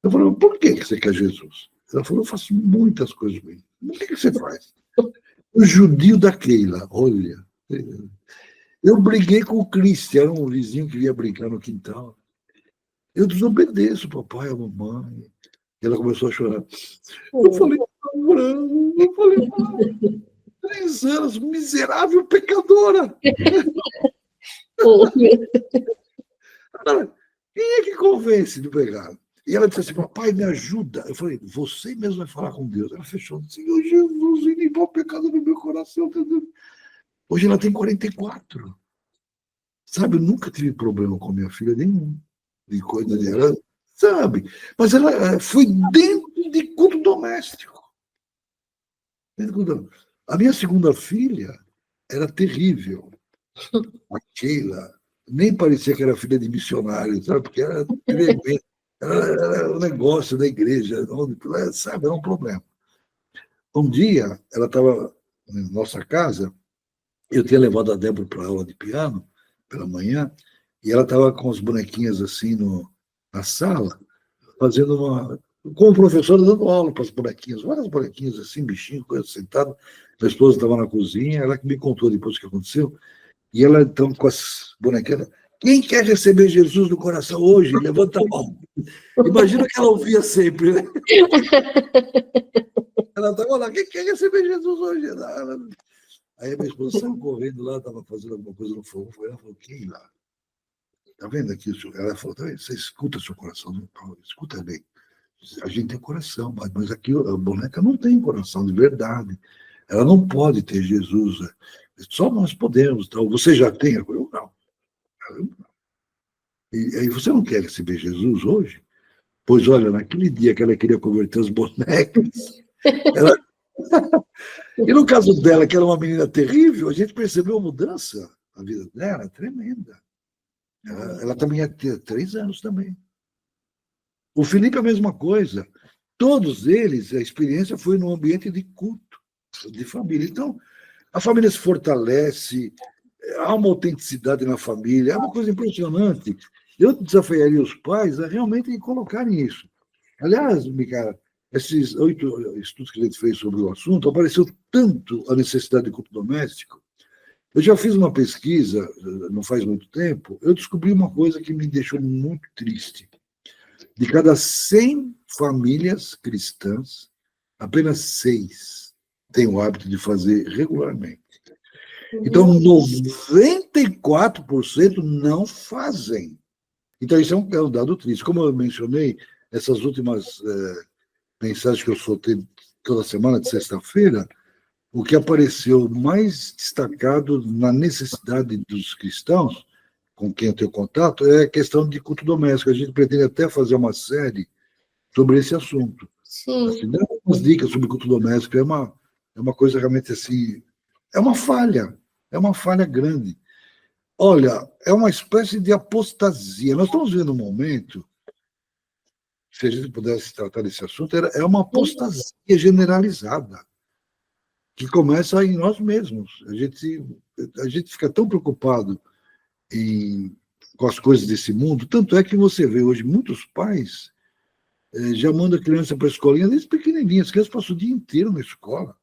Eu falei, por que você quer Jesus? Ela falou, eu faço muitas coisas bem. O que você faz? O judio da Keila, olha. Eu briguei com o Cristiano, um vizinho que ia brincar no quintal. Eu desobedeço o papai e a mamãe. E ela começou a chorar. Eu falei, namorando, eu falei, 3 anos, miserável pecadora. Quem é que convence do pecado? E ela disse assim, papai, me ajuda. Eu falei, você mesmo vai falar com Deus. Ela fechou, Senhor Jesus, limpa o pecado no meu coração. Hoje ela tem 44. Sabe, eu nunca tive problema com minha filha nenhum. De coisa dela, sabe? Mas ela foi dentro de culto doméstico. A minha segunda filha era terrível. A Sheila nem parecia que era filha de missionário, sabe? Porque era tremenda. Era um negócio da igreja, sabe? Era um problema. Um dia, ela estava na nossa casa, eu tinha levado a Débora para aula de piano, pela manhã, e ela estava com as bonequinhas assim na sala, fazendo como professora, dando aula para as bonequinhas, várias bonequinhas assim, bichinho, coisa sentada. Minha esposa estava na cozinha, ela que me contou depois o que aconteceu, e ela então com as bonequinhas, quem quer receber Jesus no coração hoje? Levanta a mão. Imagina que ela ouvia sempre, né? Ela estava lá, quem quer receber Jesus hoje? Aí a minha esposa saiu correndo lá, estava fazendo alguma coisa no fogo, ela falou, quem lá? Está vendo aqui? Ela falou, tá vendo? Você escuta seu coração, escuta bem. A gente tem coração, mas aqui a boneca não tem coração de verdade. Ela não pode ter Jesus. Só nós podemos. Então, você já tem? Eu não. E aí, você não quer receber Jesus hoje? Pois olha, naquele dia que ela queria converter as bonecas, ela... E no caso dela, que era uma menina terrível, a gente percebeu a mudança na vida dela, tremenda. Ela também ia ter 3 anos também. O Felipe é a mesma coisa. Todos eles, a experiência foi no ambiente de culto, de família. Então, a família se fortalece, há uma autenticidade na família, é uma coisa impressionante. Eu desafiaria os pais a realmente colocarem isso. Aliás, Micaela, esses 8 estudos que a gente fez sobre o assunto, apareceu tanto a necessidade de culto doméstico. Eu já fiz uma pesquisa, não faz muito tempo, eu descobri uma coisa que me deixou muito triste. De cada 100 famílias cristãs, apenas 6 têm o hábito de fazer regularmente. Então, 94% não fazem. Então, isso é um dado triste. Como eu mencionei, essas últimas mensagens que eu soltei toda semana, de sexta-feira, o que apareceu mais destacado na necessidade dos cristãos, com quem eu tenho contato, é a questão de culto doméstico. A gente pretende até fazer uma série sobre esse assunto. Sim. Assim, dá umas dicas sobre culto doméstico, é uma coisa realmente assim, é uma falha grande. Olha, é uma espécie de apostasia. Nós estamos vendo um momento, se a gente pudesse tratar desse assunto, é uma apostasia generalizada, que começa em nós mesmos. A gente fica tão preocupado com as coisas desse mundo, tanto é que você vê hoje muitos pais já mandam a criança para a escolinha desde pequenininha, as crianças passam o dia inteiro na escola.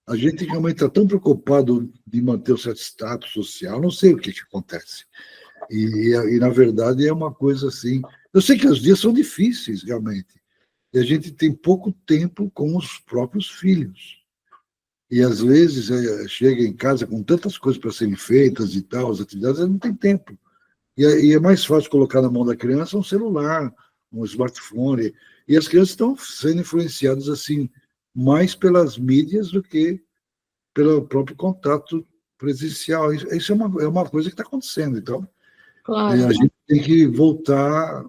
A gente realmente está tão preocupado de manter o certo status social, não sei o que acontece. E, na verdade, é uma coisa assim... Eu sei que os dias são difíceis, realmente, e a gente tem pouco tempo com os próprios filhos. E, às vezes, chega em casa com tantas coisas para serem feitas e tal, as atividades, não tem tempo. E é mais fácil colocar na mão da criança um celular, um smartphone, e as crianças estão sendo influenciadas assim mais pelas mídias do que pelo próprio contato presencial. Isso é uma coisa que está acontecendo. Então, Claro. a gente tem que voltar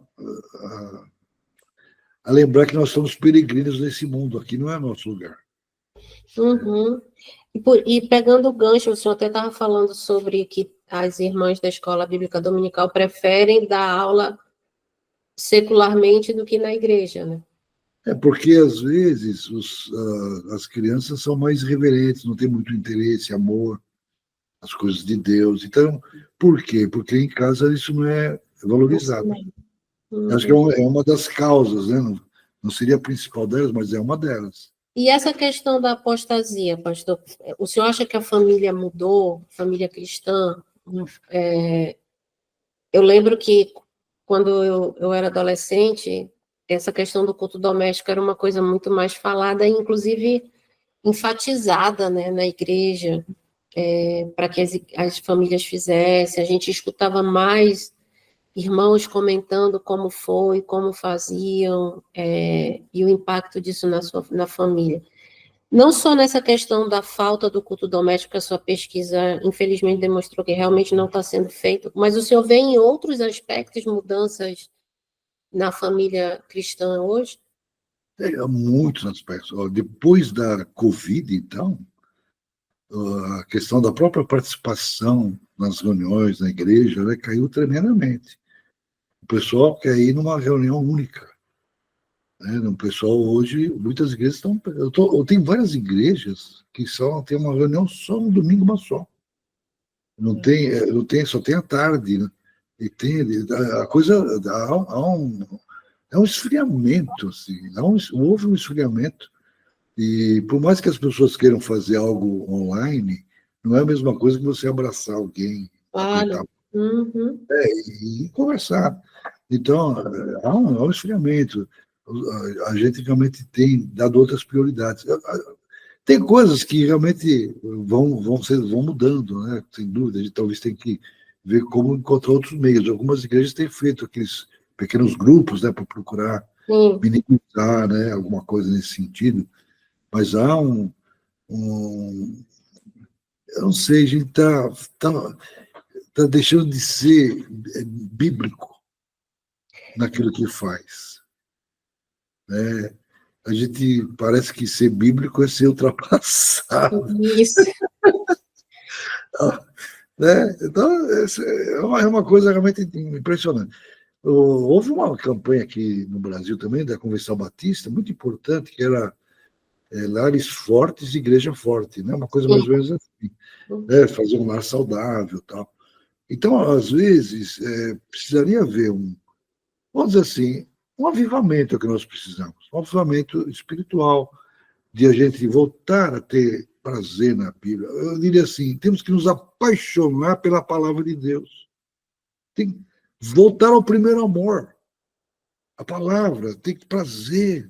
a lembrar que nós somos peregrinos nesse mundo, aqui não é nosso lugar. Uhum. E pegando o gancho, o senhor até estava falando sobre que as irmãs da Escola Bíblica Dominical preferem dar aula secularmente do que na igreja, né? É porque, às vezes, as crianças são mais reverentes, não têm muito interesse, amor, as coisas de Deus. Então, por quê? Porque em casa isso não é valorizado. Uhum. Acho que é uma das causas, né? Não seria a principal delas, mas é uma delas. E essa questão da apostasia, pastor, o senhor acha que a família mudou, família cristã? Eu lembro que quando eu era adolescente, essa questão do culto doméstico era uma coisa muito mais falada, inclusive enfatizada, né, na igreja, para que as famílias fizessem. A gente escutava mais irmãos comentando como foi, como faziam, e o impacto disso na família. Não só nessa questão da falta do culto doméstico, a sua pesquisa, infelizmente, demonstrou que realmente não está sendo feito, mas o senhor vê em outros aspectos mudanças na família cristã hoje? Há muitos aspectos. Ó, depois da Covid, então, a questão da própria participação nas reuniões na igreja, né, caiu tremendamente. O pessoal quer ir numa reunião única. Né? O pessoal hoje, muitas igrejas estão. Eu tenho várias igrejas que só tem uma reunião só no domingo, uma só. Não tem, só tem à tarde. Né? E tem, a coisa. É um esfriamento, assim. Houve um esfriamento. E por mais que as pessoas queiram fazer algo online, não é a mesma coisa que você abraçar alguém, apertar Claro. Uhum. e conversar. Então, há um esfriamento. A gente realmente tem dado outras prioridades. Tem coisas que realmente vão mudando, né? Sem dúvida. A gente talvez tem que ver como encontrar outros meios. Algumas igrejas têm feito aqueles pequenos grupos, né, para procurar Sim. minimizar, né, alguma coisa nesse sentido. Mas há um eu não sei, a gente tá deixando de ser bíblico naquilo que faz. Né? A gente parece que ser bíblico é ser ultrapassado. Isso. Né? Então, é uma coisa realmente impressionante. Houve uma campanha aqui no Brasil também, da Convenção Batista, muito importante, que era Lares Fortes e Igreja Forte, né? Uma coisa mais ou menos assim, né? Fazer um lar saudável e tal. Então, às vezes, precisaria haver vamos dizer assim, um avivamento é o que nós precisamos, um avivamento espiritual, de a gente voltar a ter prazer na Bíblia. Eu diria assim, temos que nos apaixonar pela palavra de Deus. Tem que voltar ao primeiro amor. A palavra tem que prazer.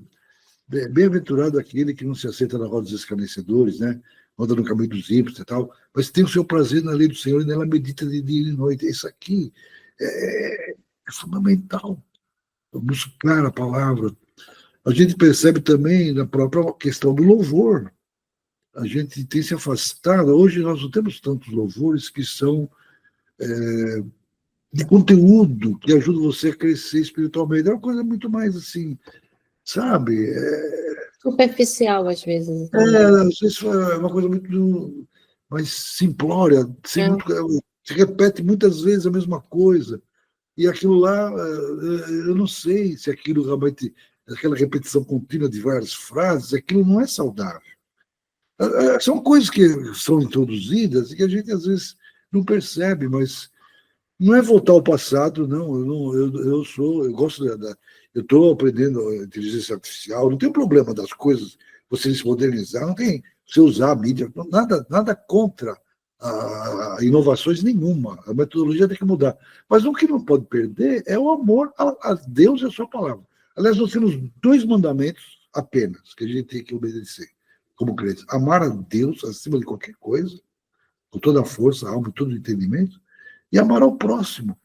Bem-aventurado aquele que não se aceita na roda dos escarnecedores, né? Anda no caminho dos ímpios e tal, mas tem o seu prazer na lei do Senhor e nela medita de dia e de noite. Isso aqui é fundamental. Buscar a palavra. A gente percebe também na própria questão do louvor. A gente tem se afastado. Hoje nós não temos tantos louvores que são de conteúdo, que ajudam você a crescer espiritualmente. É uma coisa muito mais assim, sabe? Superficial, às vezes. Não sei se é uma coisa muito mais simplória, se repete muitas vezes a mesma coisa. E aquilo lá, eu não sei se aquilo realmente, aquela repetição contínua de várias frases, aquilo não é saudável. São coisas que são introduzidas e que a gente às vezes não percebe, mas não é voltar ao passado, não. Eu gosto eu estou aprendendo inteligência artificial, não tem problema das coisas, você se modernizar, não tem você usar a mídia, nada contra inovações nenhuma. A metodologia tem que mudar. Mas o que não pode perder é o amor a Deus e a sua palavra. Aliás, nós temos 2 mandamentos apenas que a gente tem que obedecer como crentes. Amar a Deus acima de qualquer coisa, com toda a força, a alma e todo o entendimento, e amar ao próximo.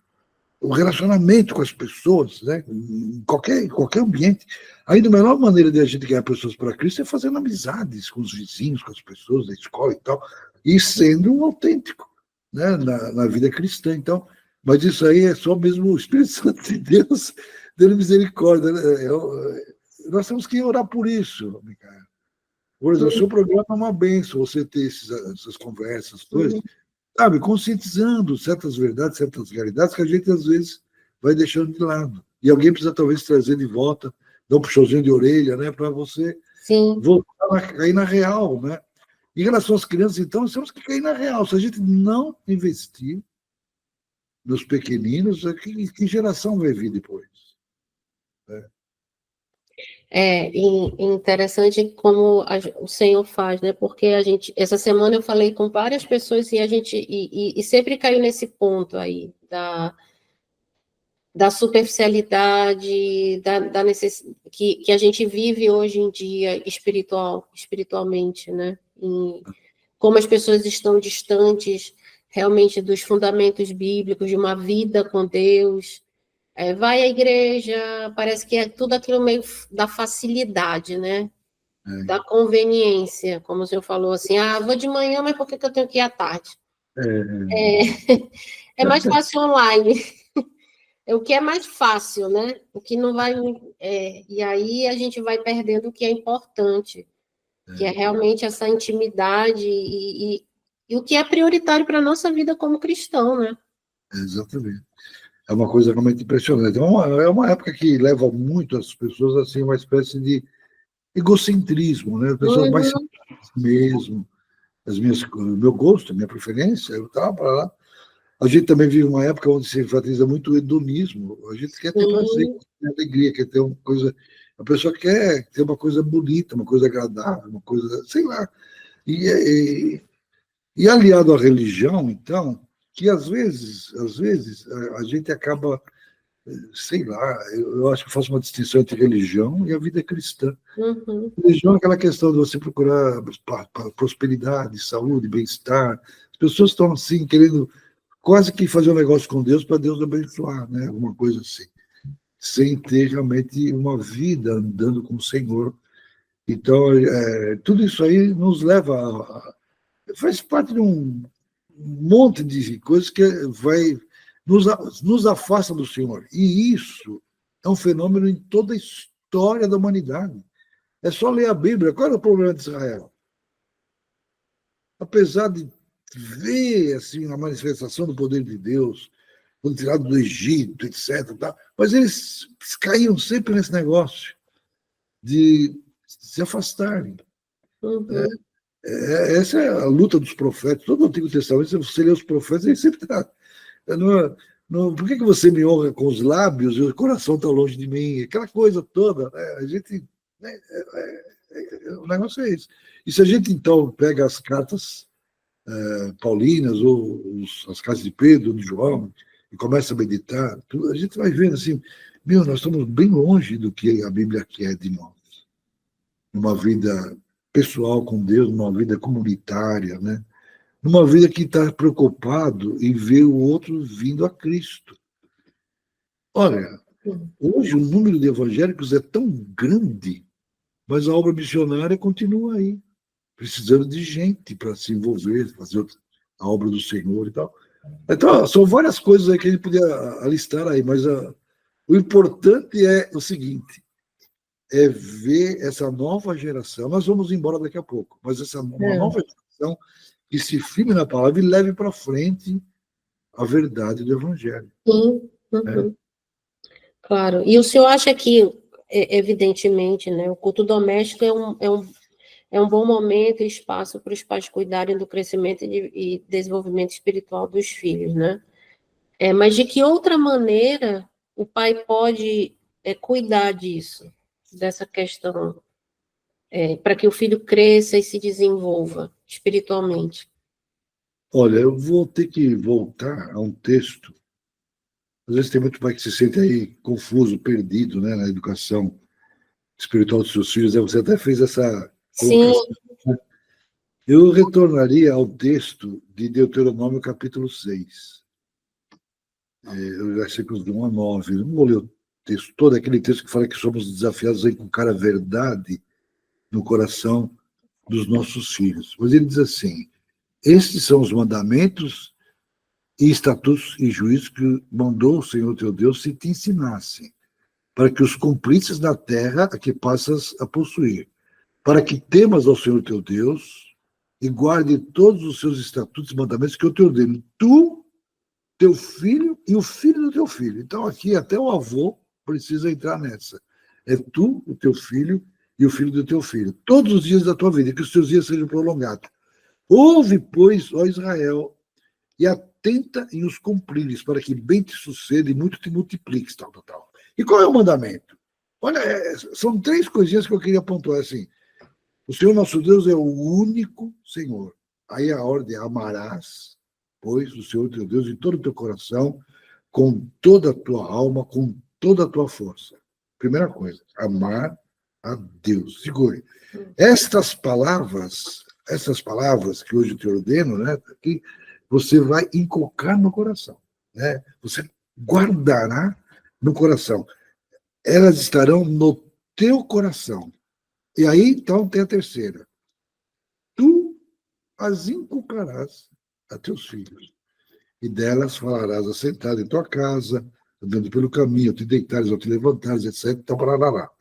O relacionamento com as pessoas, né? Em qualquer ambiente. Ainda a melhor maneira de a gente ganhar pessoas para Cristo é fazendo amizades com os vizinhos, com as pessoas da escola e tal, e sendo um autêntico, né? na vida cristã. Então, mas isso aí é só mesmo o Espírito Santo de Deus, dando misericórdia. Né? Nós temos que orar por isso, Micael. Por exemplo, o seu programa é uma benção, você ter essas conversas, coisas, sabe, conscientizando certas verdades, certas realidades que a gente, às vezes, vai deixando de lado. E alguém precisa, talvez, trazer de volta, dar um puxãozinho de orelha, né, para você Sim. voltar a cair na real. Né? Em relação às crianças, então, nós temos que cair na real. Se a gente não investir nos pequeninos, que geração vai vir depois? Interessante como o Senhor faz, né? Porque essa semana eu falei com várias pessoas e a gente sempre caiu nesse ponto aí da superficialidade, da necessidade que a gente vive hoje em dia espiritualmente, né? E como as pessoas estão distantes realmente dos fundamentos bíblicos, de uma vida com Deus. Vai à igreja, parece que é tudo aquilo meio da facilidade, né? Da conveniência, como o senhor falou assim, vou de manhã, mas por que eu tenho que ir à tarde? É mais fácil online. O que é mais fácil, né? O que não vai. E aí a gente vai perdendo o que é importante, que é realmente essa intimidade e o que é prioritário para a nossa vida como cristão, né? Exatamente. É uma coisa realmente impressionante. É uma época que leva muito as pessoas assim, uma espécie de egocentrismo, né? As pessoas mais mesmo, o meu gosto, a minha preferência, eu estava para lá. A gente também vive uma época onde se enfatiza muito o hedonismo. A gente quer ter prazer, quer ter alegria, quer ter uma coisa. A pessoa quer ter uma coisa bonita, uma coisa agradável, uma coisa, sei lá. E aliado à religião, então, que às vezes, a gente acaba, sei lá, eu acho que eu faço uma distinção entre religião e a vida cristã. Religião é aquela questão de você procurar prosperidade, saúde, bem-estar. As pessoas estão assim, querendo quase que fazer um negócio com Deus para Deus abençoar, né? Alguma coisa assim, sem ter realmente uma vida andando com o Senhor. Então, tudo isso aí nos leva faz parte de um monte de coisas que vai nos afasta do Senhor. E isso é um fenômeno em toda a história da humanidade. É só ler a Bíblia. Qual era o problema de Israel? Apesar de ver assim a manifestação do poder de Deus, quando tirado do Egito, etc. Tá? Mas eles caíam sempre nesse negócio de se afastarem. Essa é a luta dos profetas. Todo o Antigo Testamento, se você lê os profetas, ele sempre está. Por que você me honra com os lábios e o coração está longe de mim? Aquela coisa toda. Né? A gente. Né? O negócio é esse. E se a gente, então, pega as cartas paulinas ou as cartas de Pedro, de João, e começa a meditar, a gente vai vendo assim, nós estamos bem longe do que a Bíblia quer de nós. Numa vida pessoal com Deus, numa vida comunitária, né? Numa vida que está preocupado em ver o outro vindo a Cristo. Olha, hoje o número de evangélicos é tão grande, mas a obra missionária continua aí, precisando de gente para se envolver, fazer a obra do Senhor e tal. Então, são várias coisas aí que a gente podia alistar aí, mas o importante é o seguinte, é ver essa nova geração, nós vamos embora daqui a pouco, mas uma nova geração que se firme na palavra e leve para frente a verdade do Evangelho. Sim, claro. E o senhor acha que, evidentemente, né, o culto doméstico é um bom momento e espaço para os pais cuidarem do crescimento e desenvolvimento espiritual dos filhos, né? Mas de que outra maneira o pai pode cuidar disso, dessa questão, para que o filho cresça e se desenvolva espiritualmente? Olha, eu vou ter que voltar a um texto. Às vezes tem muito pai que se sente aí confuso, perdido, né, na educação espiritual dos seus filhos. Você até fez essa colocação. Sim. Eu retornaria ao texto de Deuteronômio, capítulo 6. Versículos de 1 a 9. Não vou ler o texto todo, aquele texto que fala que somos desafiados a inculcar a verdade no coração dos nossos filhos. Mas ele diz assim: estes são os mandamentos e estatutos e juízos que mandou o Senhor teu Deus se te ensinassem, para que os cumprisses na terra a que passas a possuir, para que temas ao Senhor teu Deus e guarde todos os seus estatutos e mandamentos que eu te ordeno, tu, teu filho e o filho do teu filho. Então aqui até o avô precisa entrar nessa. É tu, o teu filho e o filho do teu filho, todos os dias da tua vida, que os teus dias sejam prolongados. Ouve, pois, ó Israel, e atenta em os cumprires, para que bem te suceda e muito te multipliques, tal, tal, tal. E qual é o mandamento? Olha, são 3 coisinhas que eu queria pontuar assim. O Senhor nosso Deus é o único Senhor. Aí a ordem é: amarás, pois, o Senhor teu Deus em todo o teu coração, com toda a tua alma, com toda a tua força. Primeira coisa, amar a Deus. Segure. Estas palavras que hoje eu te ordeno, né, aqui, você vai inculcar no coração. Né? Você guardará no coração. Elas estarão no teu coração. E aí, então, tem a terceira. Tu as inculcarás a teus filhos, e delas falarás assentado em tua casa, andando pelo caminho, ao te deitares, ao te levantares, etc. Então, parará.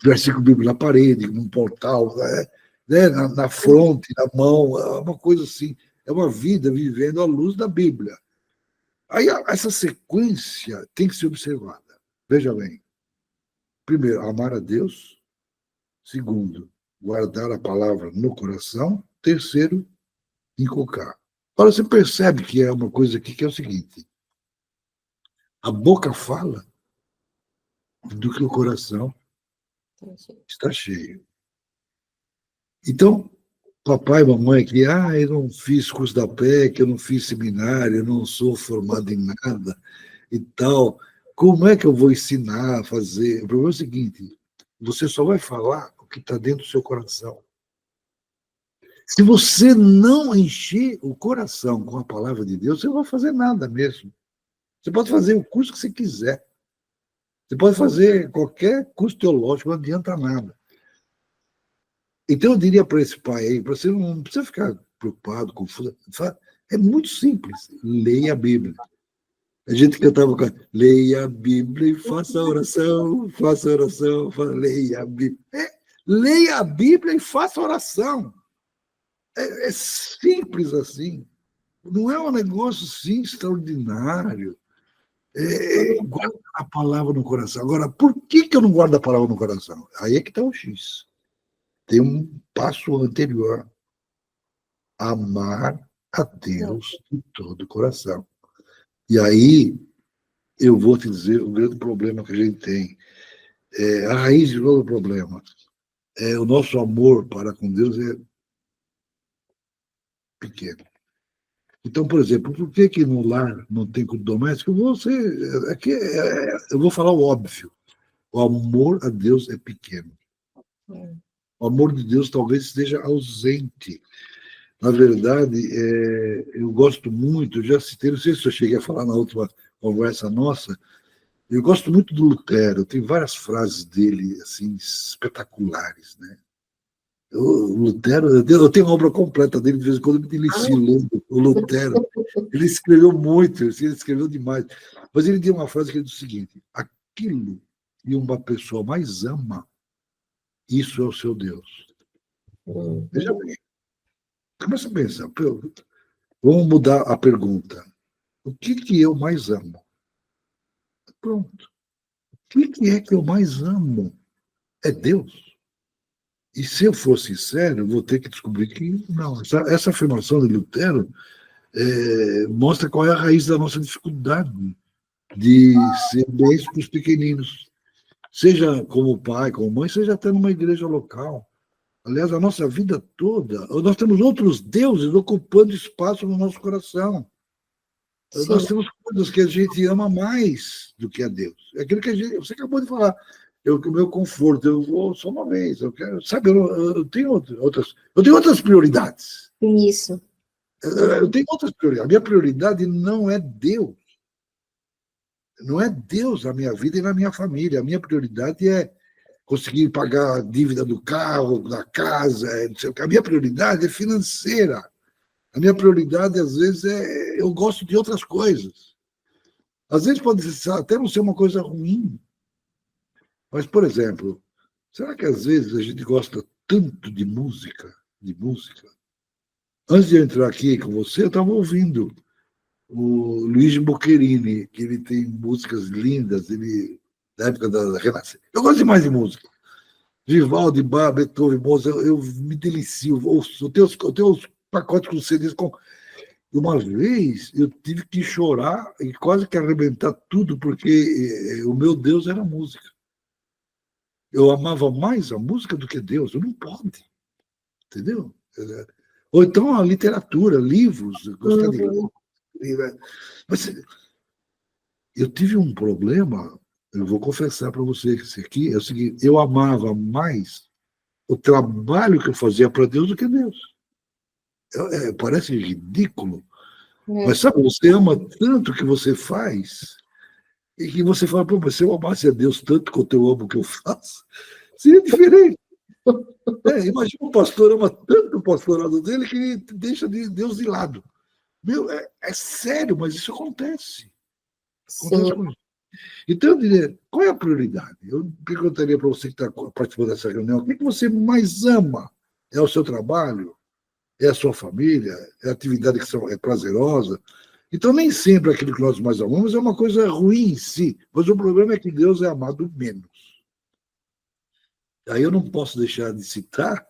Versículo bíblico na parede, num portal, né, na fronte, na mão, uma coisa assim. É uma vida vivendo à luz da Bíblia. Aí, essa sequência tem que ser observada. Veja bem. Primeiro, amar a Deus. Segundo, guardar a palavra no coração. Terceiro, inculcar. Agora, você percebe que é uma coisa aqui que é o seguinte: a boca fala do que o coração está cheio. Então, papai e mamãe que, eu não fiz curso da PEC, eu não fiz seminário, eu não sou formado em nada e tal, como é que eu vou ensinar a fazer? O problema é o seguinte: você só vai falar o que está dentro do seu coração. Se você não encher o coração com a palavra de Deus, você não vai fazer nada mesmo. Você pode fazer o curso que você quiser. Você pode fazer qualquer curso teológico, não adianta nada. Então, eu diria para esse pai aí, para você não precisa ficar preocupado, confuso. É muito simples. Leia a Bíblia. A gente cantava com leia a Bíblia e faça a oração, leia a Bíblia. Leia a Bíblia e faça a oração. É simples assim. Não é um negócio assim extraordinário. Guarda a palavra no coração. Agora, por que eu não guardo a palavra no coração? Aí é que está o X. Tem um passo anterior. Amar a Deus de todo o coração. E aí, eu vou te dizer o grande problema que a gente tem. A raiz de todo o problema. O nosso amor para com Deus é pequeno. Então, por exemplo, por que no lar não tem culto doméstico? Eu vou falar o óbvio. O amor a Deus é pequeno. O amor de Deus talvez esteja ausente. Na verdade, eu gosto muito, já citei, não sei se eu cheguei a falar na última conversa nossa, eu gosto muito do Lutero, tem várias frases dele, assim, espetaculares, né? O Lutero, eu tenho uma obra completa dele, de vez em quando eu me delicio lendo o Lutero. Ele escreveu muito, ele escreveu demais. Mas ele tem uma frase que diz o seguinte: aquilo que uma pessoa mais ama, isso é o seu Deus. Veja bem, começa a pensar, vamos mudar a pergunta. O que eu mais amo? Pronto. O que é que eu mais amo? É Deus. E se eu for sincero, eu vou ter que descobrir que não. Essa afirmação de Lutero mostra qual é a raiz da nossa dificuldade de ser bens para os pequeninos. Seja como pai, como mãe, seja até numa igreja local. Aliás, a nossa vida toda, nós temos outros deuses ocupando espaço no nosso coração. Sim. Nós temos coisas que a gente ama mais do que a Deus. É aquilo que você acabou de falar. O meu conforto, eu vou só uma vez. Eu quero, sabe, eu tenho outras prioridades. Isso. Eu tenho outras prioridades. A minha prioridade não é Deus. Não é Deus na minha vida e na minha família. A minha prioridade é conseguir pagar a dívida do carro, da casa. A minha prioridade é financeira. A minha prioridade, às vezes, eu gosto de outras coisas. Às vezes pode até não ser uma coisa ruim. Mas, por exemplo, será que às vezes a gente gosta tanto de música? Antes de eu entrar aqui com você, eu estava ouvindo o Luigi Boccherini, que ele tem músicas lindas, da época da Renascença. Eu gosto demais de música. Vivaldi, Bach, Beethoven, Mozart, eu me delicio. Eu tenho os pacotes com CDs. Uma vez eu tive que chorar e quase que arrebentar tudo, porque o meu Deus era música. Eu amava mais a música do que Deus. Não pode. Entendeu? Ou então a literatura, livros, gostar de livros. Mas eu tive um problema, eu vou confessar para você que isso aqui é o seguinte, eu amava mais o trabalho que eu fazia para Deus do que Deus. Parece ridículo, mas sabe, você ama tanto o que você faz, e que você fala, pô, mas se eu amasse a Deus tanto quanto eu amo o que eu faço, seria diferente. Imagina um pastor ama tanto o pastorado dele que ele deixa Deus de lado. Meu, é sério, mas isso acontece. Acontece com isso. Então, eu diria, qual é a prioridade? Eu perguntaria para você que está participando dessa reunião, o que você mais ama? É o seu trabalho? É a sua família? É a atividade que é prazerosa? Então, nem sempre aquilo que nós mais amamos é uma coisa ruim em si, mas o problema é que Deus é amado menos. Aí eu não posso deixar de citar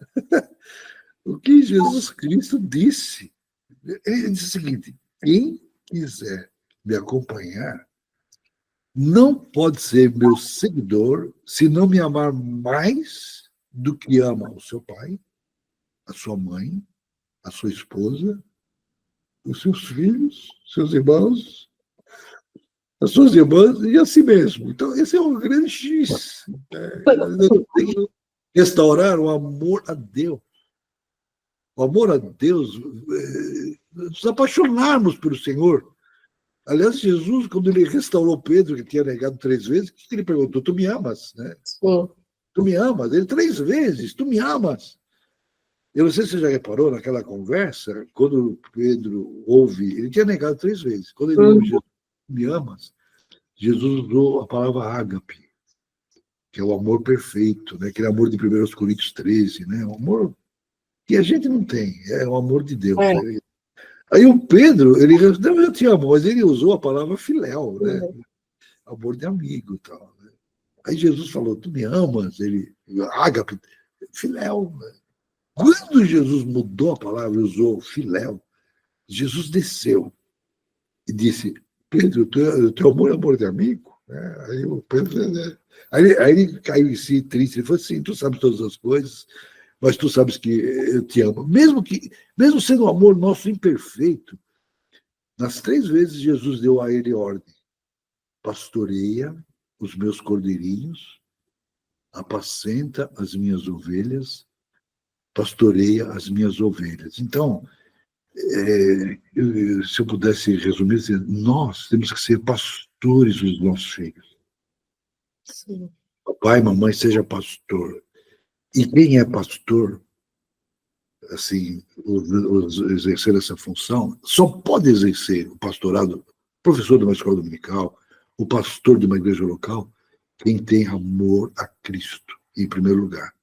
o que Jesus Cristo disse. Ele disse o seguinte: quem quiser me acompanhar não pode ser meu seguidor se não me amar mais do que ama o seu pai, a sua mãe, a sua esposa, os seus filhos, seus irmãos, as suas irmãs e a si mesmo. Então, esse é um grande X. Eu tenho que restaurar o amor a Deus. O amor a Deus, nos apaixonarmos pelo Senhor. Aliás, Jesus, quando ele restaurou Pedro, que tinha negado 3 vezes, o que ele perguntou? Tu me amas? Né? Sim. Tu me amas? Ele 3 vezes, tu me amas? Eu não sei se você já reparou naquela conversa, quando Pedro ouve, ele tinha negado 3 vezes. Quando ele ouve Jesus, tu me amas? Jesus usou a palavra ágape, que é o amor perfeito, né? Aquele amor de 1 Coríntios 13, né? O amor que a gente não tem, é o amor de Deus. Né? Aí o Pedro, ele não, eu te amo, mas ele usou a palavra filéu, né? Amor de amigo e tal. Né? Aí Jesus falou, tu me amas? Ele, ágape, filéu. Né? Quando Jesus mudou a palavra e usou filéu, Jesus desceu e disse, Pedro, teu amor é amor de amigo? Né? Aí o Pedro, né? aí ele caiu em si triste, ele falou assim, tu sabes todas as coisas, mas tu sabes que eu te amo. Mesmo sendo um amor nosso imperfeito, nas 3 vezes Jesus deu a ele ordem. Pastoreia os meus cordeirinhos, apacenta as minhas ovelhas, pastoreia as minhas ovelhas. Então, se eu pudesse resumir, nós temos que ser pastores dos nossos filhos. Sim. Papai, mamãe, seja pastor. E quem é pastor, assim, exercer essa função, só pode exercer o pastorado, professor de uma escola dominical, o pastor de uma igreja local, quem tem amor a Cristo, em primeiro lugar.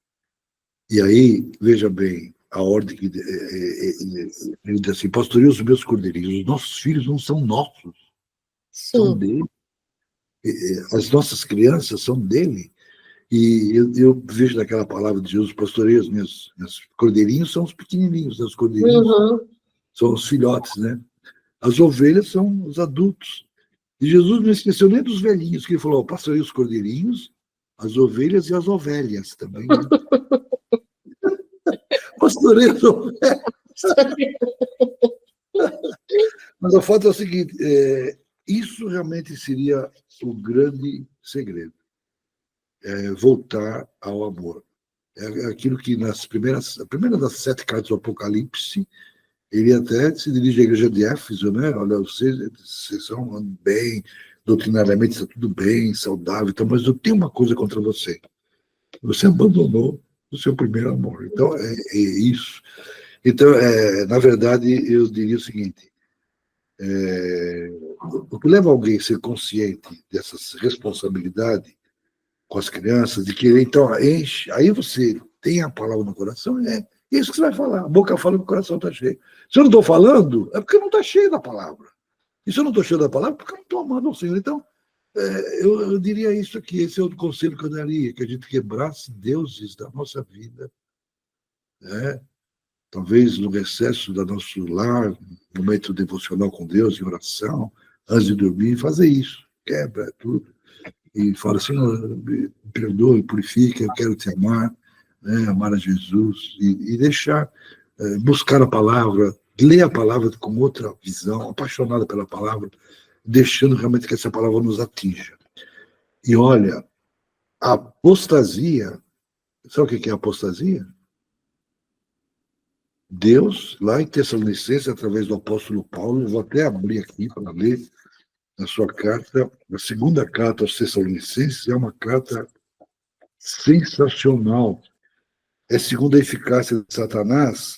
E aí, veja bem, a ordem que ele diz assim, pastoreia os meus cordeirinhos, os nossos filhos não são nossos, são dele. As nossas crianças são dele. E eu vejo naquela palavra de Jesus, pastoreia os meus cordeirinhos, são os pequenininhos, né? Os cordeirinhos são os filhotes, né? As ovelhas são os adultos. E Jesus não esqueceu nem dos velhinhos, que ele falou, pastoreia os cordeirinhos, as ovelhas e as ovelhas também. Né? Pastoreia as ovelhas. Mas o fato é o seguinte, isso realmente seria o grande segredo. Voltar ao amor. É aquilo que a primeira das 7 cartas do Apocalipse, ele até se dirige à igreja de Éfeso, né? Olha, vocês são bem, doutrinariamente está tudo bem, saudável, então, mas eu tenho uma coisa contra você. Você abandonou o seu primeiro amor. Então, é isso. Então, na verdade, eu diria o seguinte, o que leva alguém a ser consciente dessas responsabilidades com as crianças, de querer, então, enche, aí você tem a palavra no coração, é isso que você vai falar. A boca fala que o coração está cheio. Se eu não estou falando, é porque não está cheio da palavra. E se eu não estou cheio da palavra, é porque eu não estou amando ao Senhor. Então, eu diria isso aqui, esse é o conselho que eu daria, que a gente quebrasse deuses da nossa vida, né? Talvez no recesso do nosso lar, momento devocional com Deus, em oração, antes de dormir, fazer isso, quebra tudo. E fala, Senhor, me perdoe, purifica, eu quero te amar, né, amar a Jesus, e deixar, buscar a palavra, ler a palavra com outra visão, apaixonada pela palavra, deixando realmente que essa palavra nos atinja. E olha, a apostasia, sabe o que é a apostasia? Deus, lá em Tessalonicenses, através do apóstolo Paulo, vou até abrir aqui para ler na sua carta, a segunda carta aos Tessalonicenses, é uma carta sensacional. É segundo a eficácia de Satanás,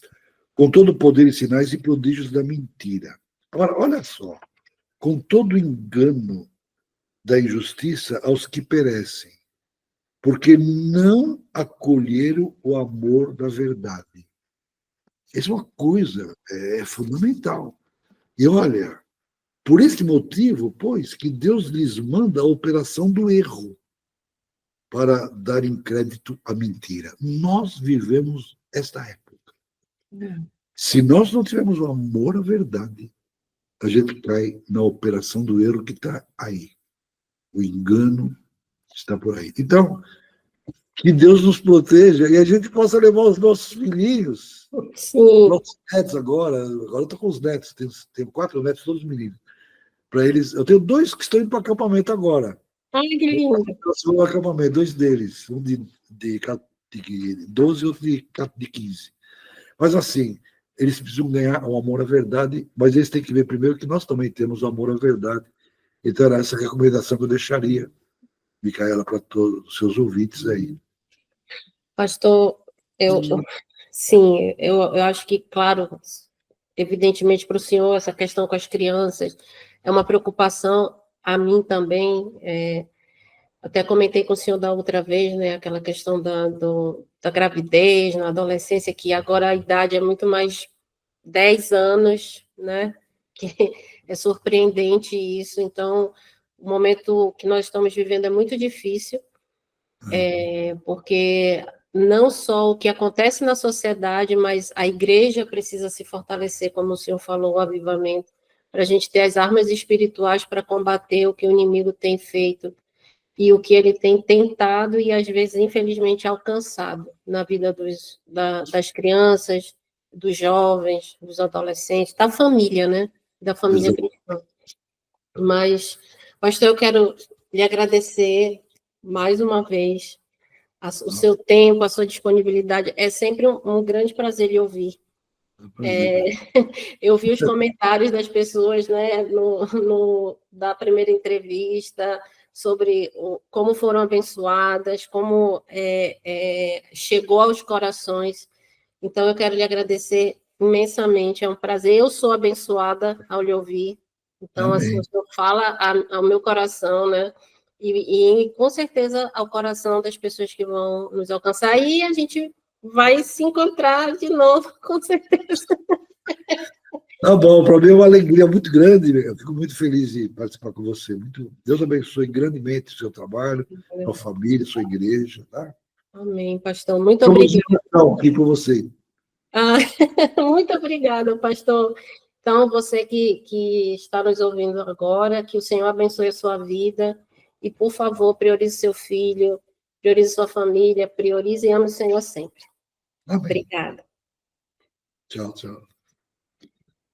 com todo o poder e sinais e prodígios da mentira. Agora, olha só, com todo o engano da injustiça aos que perecem, porque não acolheram o amor da verdade. Essa é uma coisa, é fundamental. E olha, por esse motivo, pois, que Deus lhes manda a operação do erro para darem crédito à mentira. Nós vivemos esta época. Se nós não tivermos o amor à verdade, a gente cai na operação do erro que está aí. O engano está por aí. Então, que Deus nos proteja e a gente possa levar os nossos filhinhos, nossos netos agora eu estou com os netos, tenho 4 netos, todos meninos, para eles, eu tenho 2 que estão indo para o acampamento agora. Ai, que lindo. No acampamento, 2 deles, um de 12 e outro de 15. Mas assim, eles precisam ganhar o amor à verdade, mas eles têm que ver primeiro que nós também temos o amor à verdade. Então era essa recomendação que eu deixaria, Micaela, para todos os seus ouvintes aí. Pastor, sim, eu acho que, claro, evidentemente para o senhor, essa questão com as crianças é uma preocupação, a mim também, até comentei com o senhor da outra vez, né, aquela questão da gravidez na adolescência, que agora a idade é muito mais 10 anos, né, que é surpreendente isso, então o momento que nós estamos vivendo é muito difícil, porque não só o que acontece na sociedade, mas a igreja precisa se fortalecer, como o senhor falou, o avivamento, para a gente ter as armas espirituais para combater o que o inimigo tem feito e o que ele tem tentado e, às vezes, infelizmente, alcançado na vida das crianças, dos jovens, dos adolescentes, da família, né? Da família cristã. Mas, pastor, eu quero lhe agradecer mais uma vez o seu tempo, a sua disponibilidade. É sempre um grande prazer lhe ouvir. Eu vi os comentários das pessoas, né, da primeira entrevista, sobre como foram abençoadas, como chegou aos corações. Então, eu quero lhe agradecer imensamente, é um prazer. Eu sou abençoada ao lhe ouvir. Então, assim, o senhor fala ao meu coração, né? E com certeza ao coração das pessoas que vão nos alcançar. E a gente vai se encontrar de novo, com certeza. Tá bom, para mim é uma alegria muito grande, eu fico muito feliz de participar com você. Deus abençoe grandemente o seu trabalho, sua família, sua igreja. Tá? Amém, pastor. Muito obrigada. Aqui por você. Muito obrigada, pastor. Então, você que está nos ouvindo agora, que o Senhor abençoe a sua vida e, por favor, priorize seu filho, priorize sua família, priorize e ame o Senhor sempre. Amém. Obrigada. Tchau, tchau.